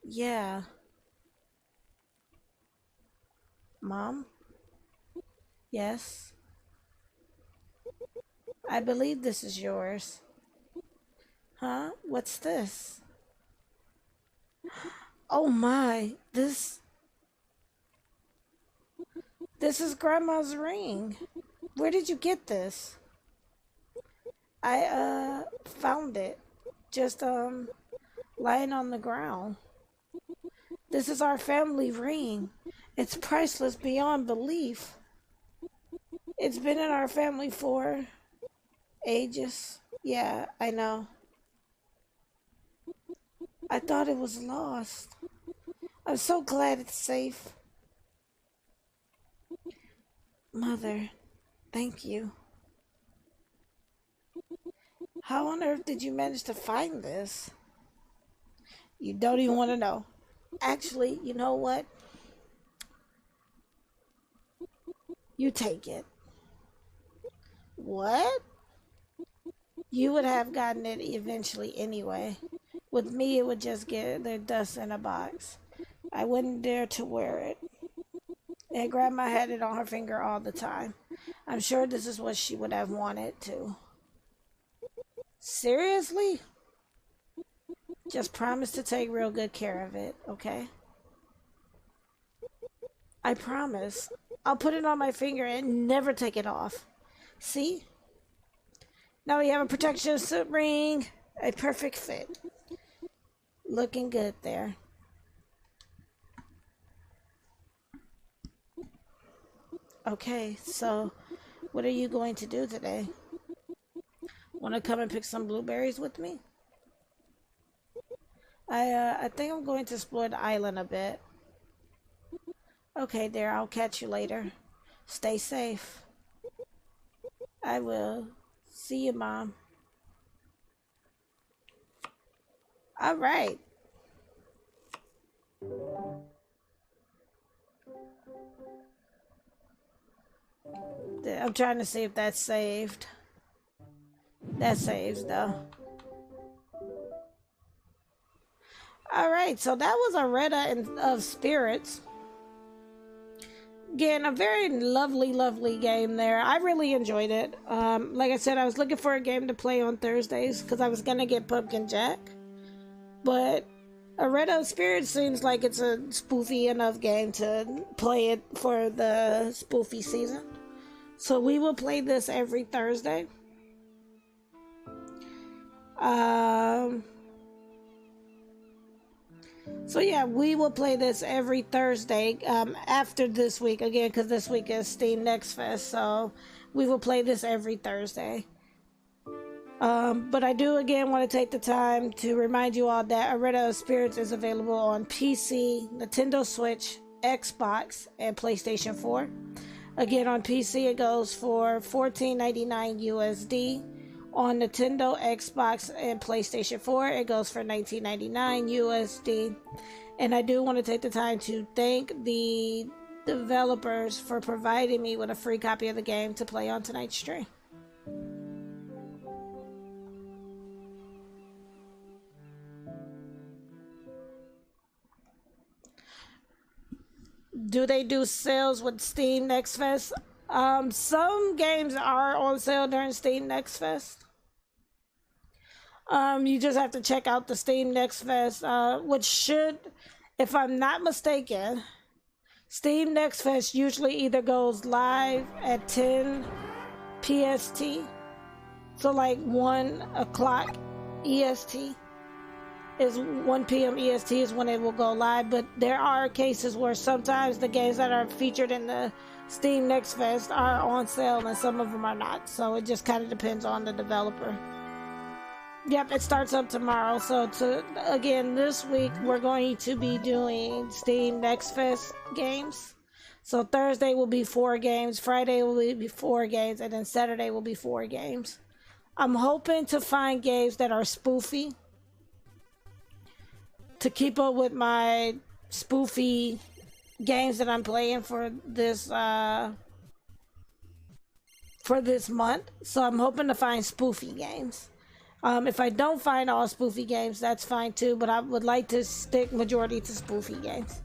Yeah. Mom? Yes? I believe this is yours. Huh? What's this? Oh my, this is Grandma's ring. Where did you get this? I found it. Just lying on the ground. This is our family ring. It's priceless beyond belief. It's been in our family for ages. Yeah, I know. I thought it was lost. I'm so glad it's safe. Mother, thank you. How on earth did you manage to find this? You don't even want to know. Actually, you know what? You take it. What? You would have gotten it eventually anyway. With me, it would just get the dust in a box. I wouldn't dare to wear it. And Grandma had it on her finger all the time. I'm sure this is what she would have wanted to. Seriously? Just promise to take real good care of it, okay? I promise. I'll put it on my finger and never take it off. See? Now we have a protection suit ring. A perfect fit. Looking good there. Okay, so what are you going to do today? Want to come and pick some blueberries with me? I think I'm going to explore the island a bit. Okay, there. I'll catch you later. Stay safe. I will. See you, Mom. All right. I'm trying to see if that's saved. That saves, though. All right, so that was Arietta of Spirits. Again, a very lovely game there. I really enjoyed it. Like I said, I was looking for a game to play on Thursdays because I was going to get Pumpkin Jack. But Arietta of Spirits seems like it's a spoofy enough game to play it for the spoofy season. So we will play this every Thursday. So yeah, we will play this every Thursday after this week, again, because this week is Steam Next Fest, so we will play this every Thursday. But I do again want to take the time to remind you all that Arietta of Spirits is available on PC, Nintendo Switch, Xbox, and PlayStation 4. Again, on PC it goes for $14.99 USD. On Nintendo, Xbox, and PlayStation 4, it goes for $19.99 USD. And I do want to take the time to thank the developers for providing me with a free copy of the game to play on tonight's stream. Do they do sales with Steam Next Fest? Some games are on sale during Steam Next Fest. You just have to check out the Steam Next Fest, which should, if I'm not mistaken, Steam Next Fest usually either goes live at 10 PST, so like 1 o'clock EST is 1 p.m. EST is when it will go live, but there are cases where sometimes the games that are featured in the Steam Next Fest are on sale and some of them are not, so it just kind of depends on the developer. Yep, it starts up tomorrow. So again, this week we're going to be doing Steam Next Fest games. So Thursday will be 4 games, Friday will be 4 games, and then Saturday will be 4 games. I'm hoping to find games that are spoofy to keep up with my spoofy games that I'm playing for this month. So I'm hoping to find spoofy games. If I don't find all spoofy games, that's fine too, but I would like to stick majority to spoofy games.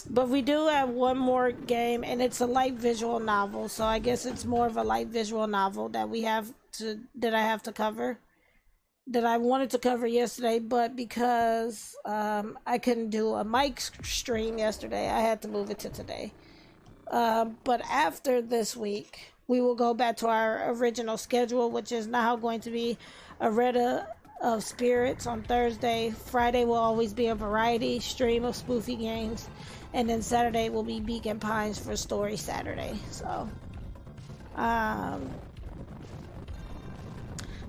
But we do have one more game, and it's a light visual novel, so I guess it's more of a light visual novel that I have to cover. That I wanted to cover yesterday, but because I couldn't do a mic stream yesterday, I had to move it to today. But after this week, we will go back to our original schedule, which is now going to be Arietta of Spirits on Thursday. Friday will always be a variety stream of spoofy games. And then Saturday will be Beacon Pines for Story Saturday. So,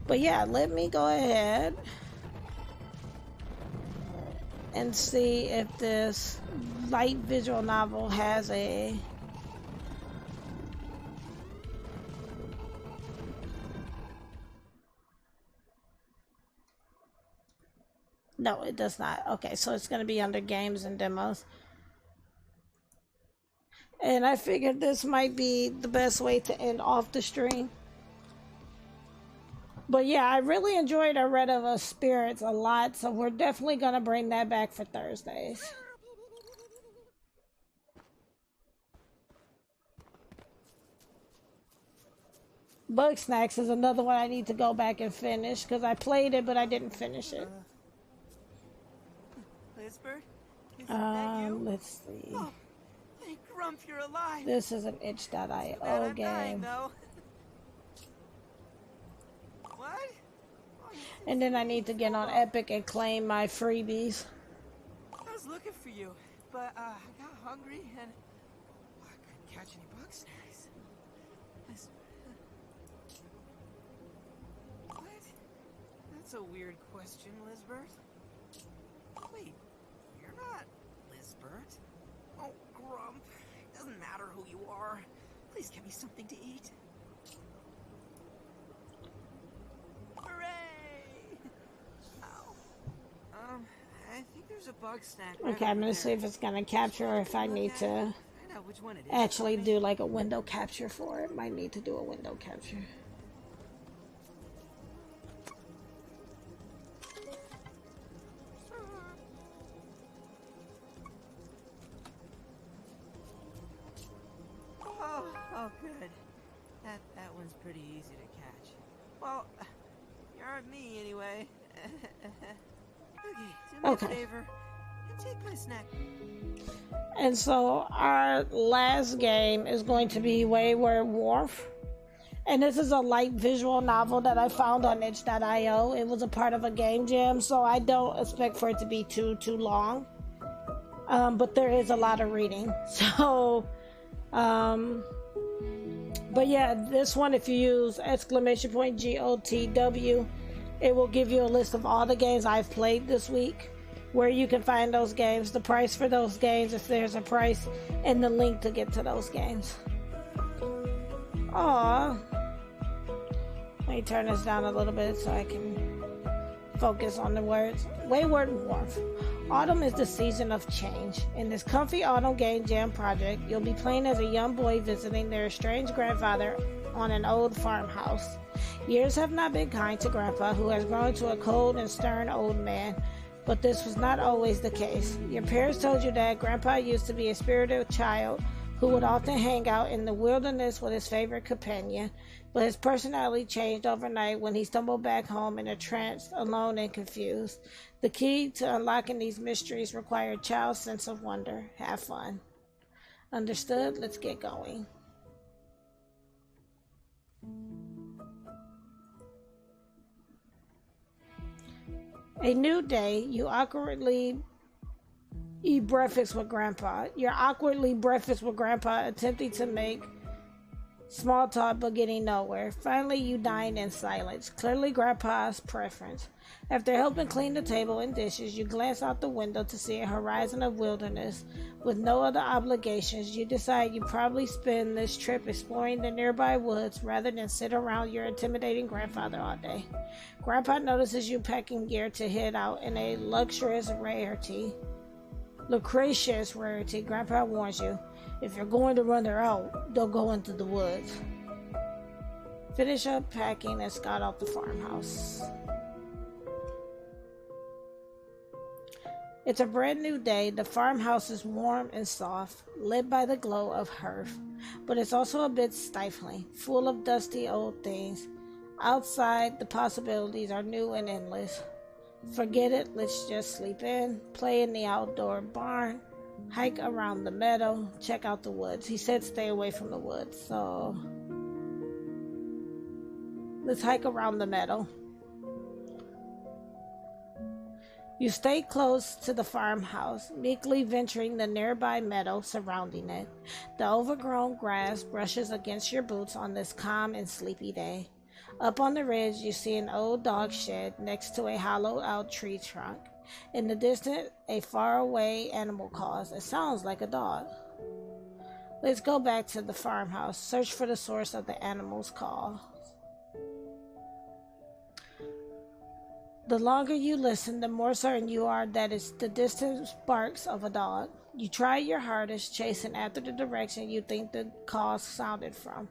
but yeah, let me go ahead and see if this light visual novel has a... No, it does not. Okay, so it's going to be under games and demos. And I figured this might be the best way to end off the stream. But yeah, I really enjoyed Arietta of Spirits a lot, so we're definitely going to bring that back for Thursdays. Bug Snacks is another one I need to go back and finish, because I played it, but I didn't finish it. Let's see. Oh, thank Grump you're alive. This is an itch.io game. What? And then I need to get on Epic and claim my freebies. I was looking looking for you, but I got hungry and I couldn't catch any bug snacks. What? That's a weird question, Lizbert. Wait, you're not Lizbert. Oh, Grump. It doesn't matter who you are. Please give me something to eat. Hooray! Ow. I think there's a bug snack. Okay, I'm gonna see if it's gonna capture or if I need to Find out which one it is. actually do like a window capture for it. Might need to do a window capture. Oh, good. That one's pretty easy to catch. Well, you aren't me anyway. Okay, do me a favor and take my snack. And so our last game is going to be Wayward Warmth. And this is a light visual novel that I found on itch.io. It was a part of a game jam, so I don't expect for it to be too long. But there is a lot of reading. So, but yeah, this one, if you use !GOTW, it will give you a list of all the games I've played this week, where you can find those games, the price for those games, if there's a price, and the link to get to those games. Aww. Let me turn this down a little bit so I can focus on the words. Wayward Warmth. Autumn is the season of change. In this comfy autumn game jam project, you'll be playing as a young boy visiting their estranged grandfather on an old farmhouse. Years have not been kind to Grandpa, who has grown to a cold and stern old man, but this was not always the case. Your parents told you that Grandpa used to be a spirited child who would often hang out in the wilderness with his favorite companion, but his personality changed overnight when he stumbled back home in a trance, alone and confused. The key to unlocking these mysteries required a child's sense of wonder. Have fun. Understood? Let's get going. A new day, you awkwardly eat breakfast with Grandpa. You're awkwardly breakfast with Grandpa, attempting to make small talk but getting nowhere. Finally, you dine in silence, clearly Grandpa's preference. After helping clean the table and dishes, you glance out the window to see a horizon of wilderness. With no other obligations, you decide you probably spend this trip exploring the nearby woods rather than sit around your intimidating grandfather all day. Grandpa notices you packing gear to head out in a luxurious rarity. Grandpa warns you, if you're going to run her out, don't go into the woods. Finish up packing and scout out the farmhouse. It's a brand new day. The farmhouse is warm and soft, lit by the glow of hearth, but it's also a bit stifling, full of dusty old things. Outside, the possibilities are new and endless. Forget it, let's just sleep in, play in the outdoor barn, hike around the meadow, check out the woods. He said stay away from the woods, so let's hike around the meadow. You stay close to the farmhouse, meekly venturing the nearby meadow surrounding it. The overgrown grass brushes against your boots on this calm and sleepy day. Up on the ridge, you see an old dog shed next to a hollowed-out tree trunk. In the distance, a faraway animal calls. It sounds like a dog. Let's go back to the farmhouse, search for the source of the animal's call. The longer you listen, the more certain you are that it's the distant barks of a dog. You try your hardest, chasing after the direction you think the call sounded from,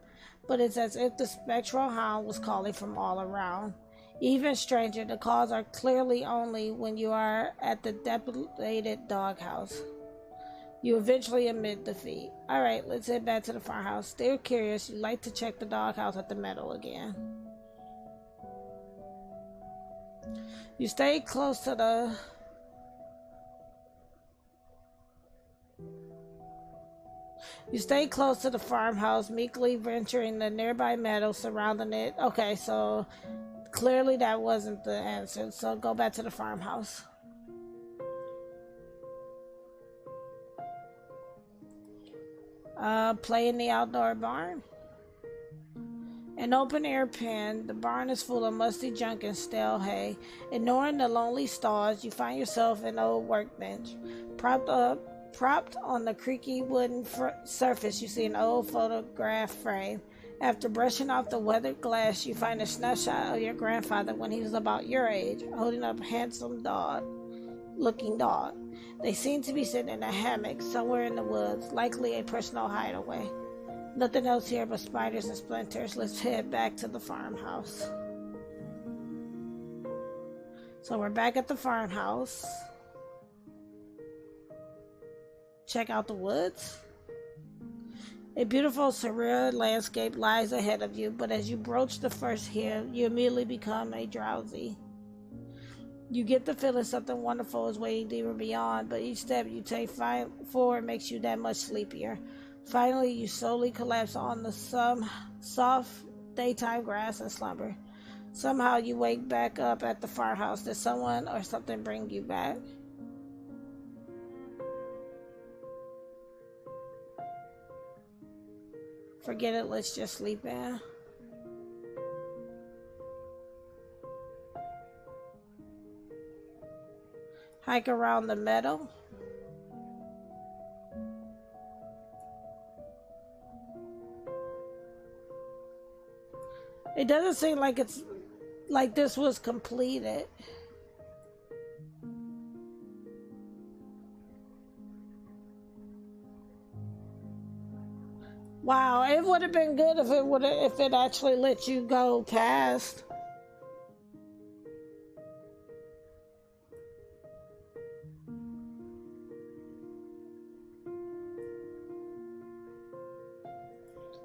but it's as if the spectral hound was calling from all around. Even stranger, the calls are clearly only when you are at the dilapidated doghouse. You eventually admit defeat. Alright, let's head back to the farmhouse. Still curious, you like to check the doghouse at the meadow again. You stay close to the farmhouse, meekly venturing the nearby meadow surrounding it. Okay, so clearly that wasn't the answer, so go back to the farmhouse. Play in the outdoor barn. An open-air pen, the barn is full of musty junk and stale hay. Ignoring the lonely stalls, you find yourself in an old workbench. Propped on the creaky wooden surface, you see an old photograph frame. After brushing off the weathered glass, you find a snapshot of your grandfather when he was about your age, holding up a handsome looking dog. They seem to be sitting in a hammock somewhere in the woods, likely a personal hideaway. Nothing else here but spiders and splinters. Let's head back to the farmhouse. So we're back at the farmhouse. Check out the woods. A beautiful, surreal landscape lies ahead of you, but as you broach the first hill, you immediately become drowsy. You get the feeling something wonderful is waiting deeper beyond, but each step you take forward makes you that much sleepier. Finally, you slowly collapse on the soft daytime grass and slumber. Somehow you wake back up at the farmhouse. Did someone or something bring you back? Forget it, let's just sleep in. Hike around the meadow. It doesn't seem like it's like this was completed. Wow, it would have been good if it actually let you go past.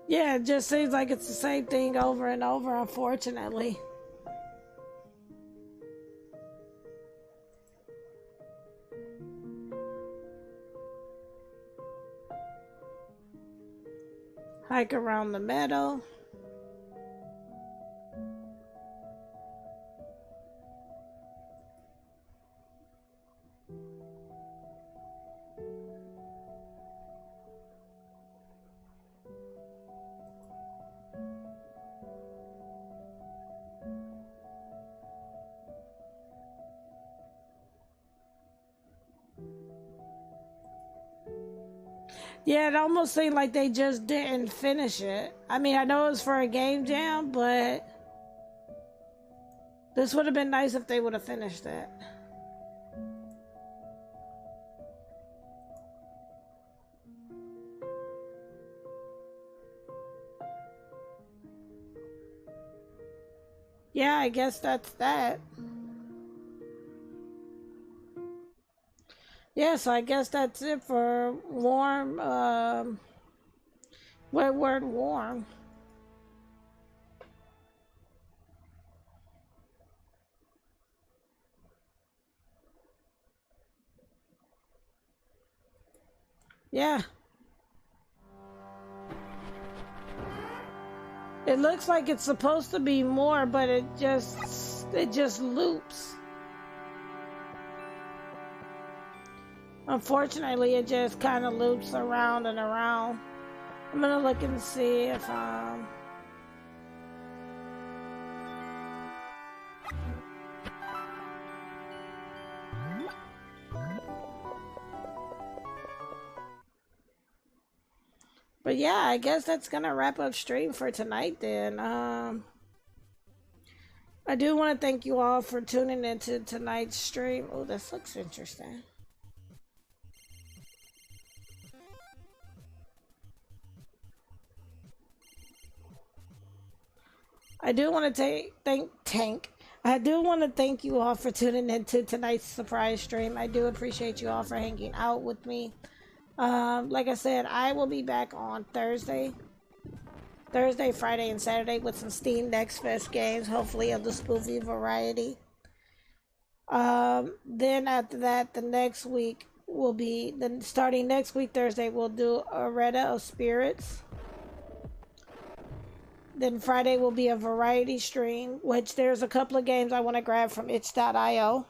Yeah, it just seems like it's the same thing over and over, unfortunately. Hike around the meadow. Yeah, it almost seemed like they just didn't finish it. I mean, I know it was for a game jam, but this would have been nice if they would have finished it. Yeah, I guess that's that. Yeah, so I guess that's it for Wayward Warmth. Yeah. It looks like it's supposed to be more, but it just loops. Unfortunately, it just kind of loops around and around. I'm gonna look and see if But yeah, I guess that's gonna wrap up stream for tonight then. I do want to thank you all for tuning into tonight's stream. Oh, this looks interesting. I do want to thank you all for tuning into tonight's surprise stream. I do appreciate you all for hanging out with me. Like I said, I will be back on Thursday, Friday, and Saturday with some Steam Next Fest games, hopefully of the spoofy variety. Then after that, the next week will be, starting next week, Thursday, we'll do Arietta of Spirits. Then Friday will be a variety stream, which there's a couple of games I want to grab from itch.io.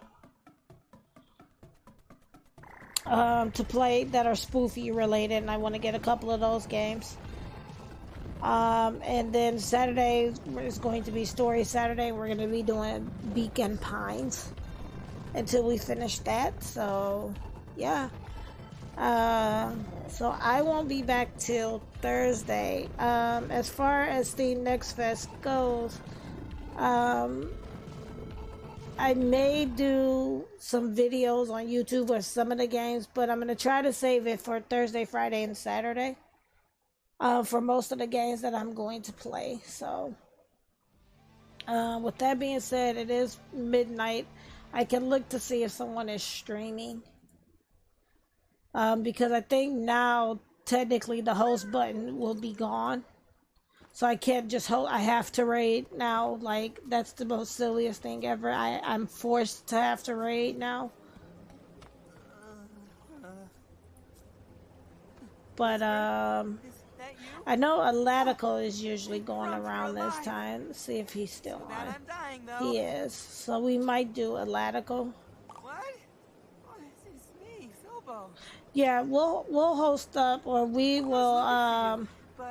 to play that are spoofy related, and I want to get a couple of those games. And then Saturday is going to be Story Saturday. We're going to be doing Beacon Pines until we finish that. So, yeah. So I won't be back till Thursday. As far as the Next Fest goes, I may do some videos on YouTube or some of the games, but I'm going to try to save it for Thursday, Friday, and Saturday. For most of the games that I'm going to play. So, with that being said, it is midnight. I can look to see if someone is streaming. Because I think now, technically, the host button will be gone. So I can't just host, I have to raid now. Like, that's the most silliest thing ever. I'm forced to have to raid now. But, I know Aladico is usually going around this time. Let's see if he's still on. He is. So we might do Aladico. What? Oh, it's me, Philbo. Yeah, we'll host up, or we will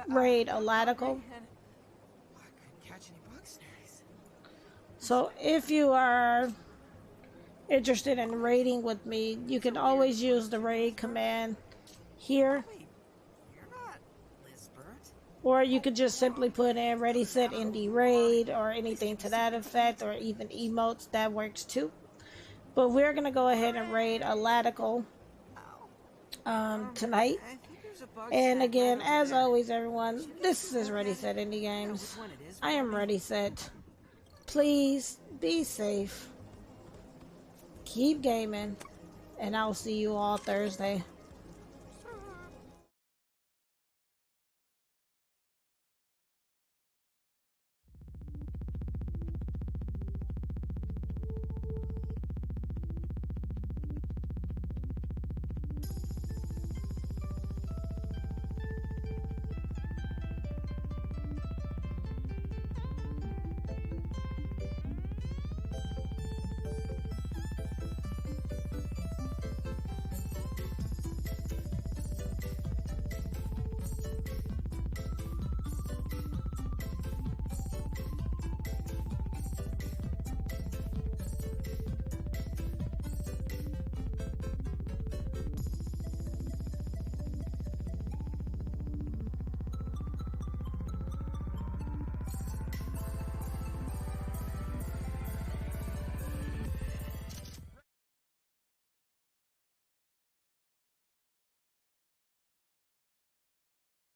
raid Aladico. I couldn't catch any bug snares. So if you are interested in raiding with me, you can always use the raid command here. Wait, you're not Lizbert. Or you could just simply put in ready set indie raid or anything to that effect, or even emotes. That works too. But we're gonna go ahead and raid Aladico tonight. And again, as always, everyone, this is Ready Set Indie Games. I am Ready Set. Please be safe, keep gaming, and I'll see you all Thursday.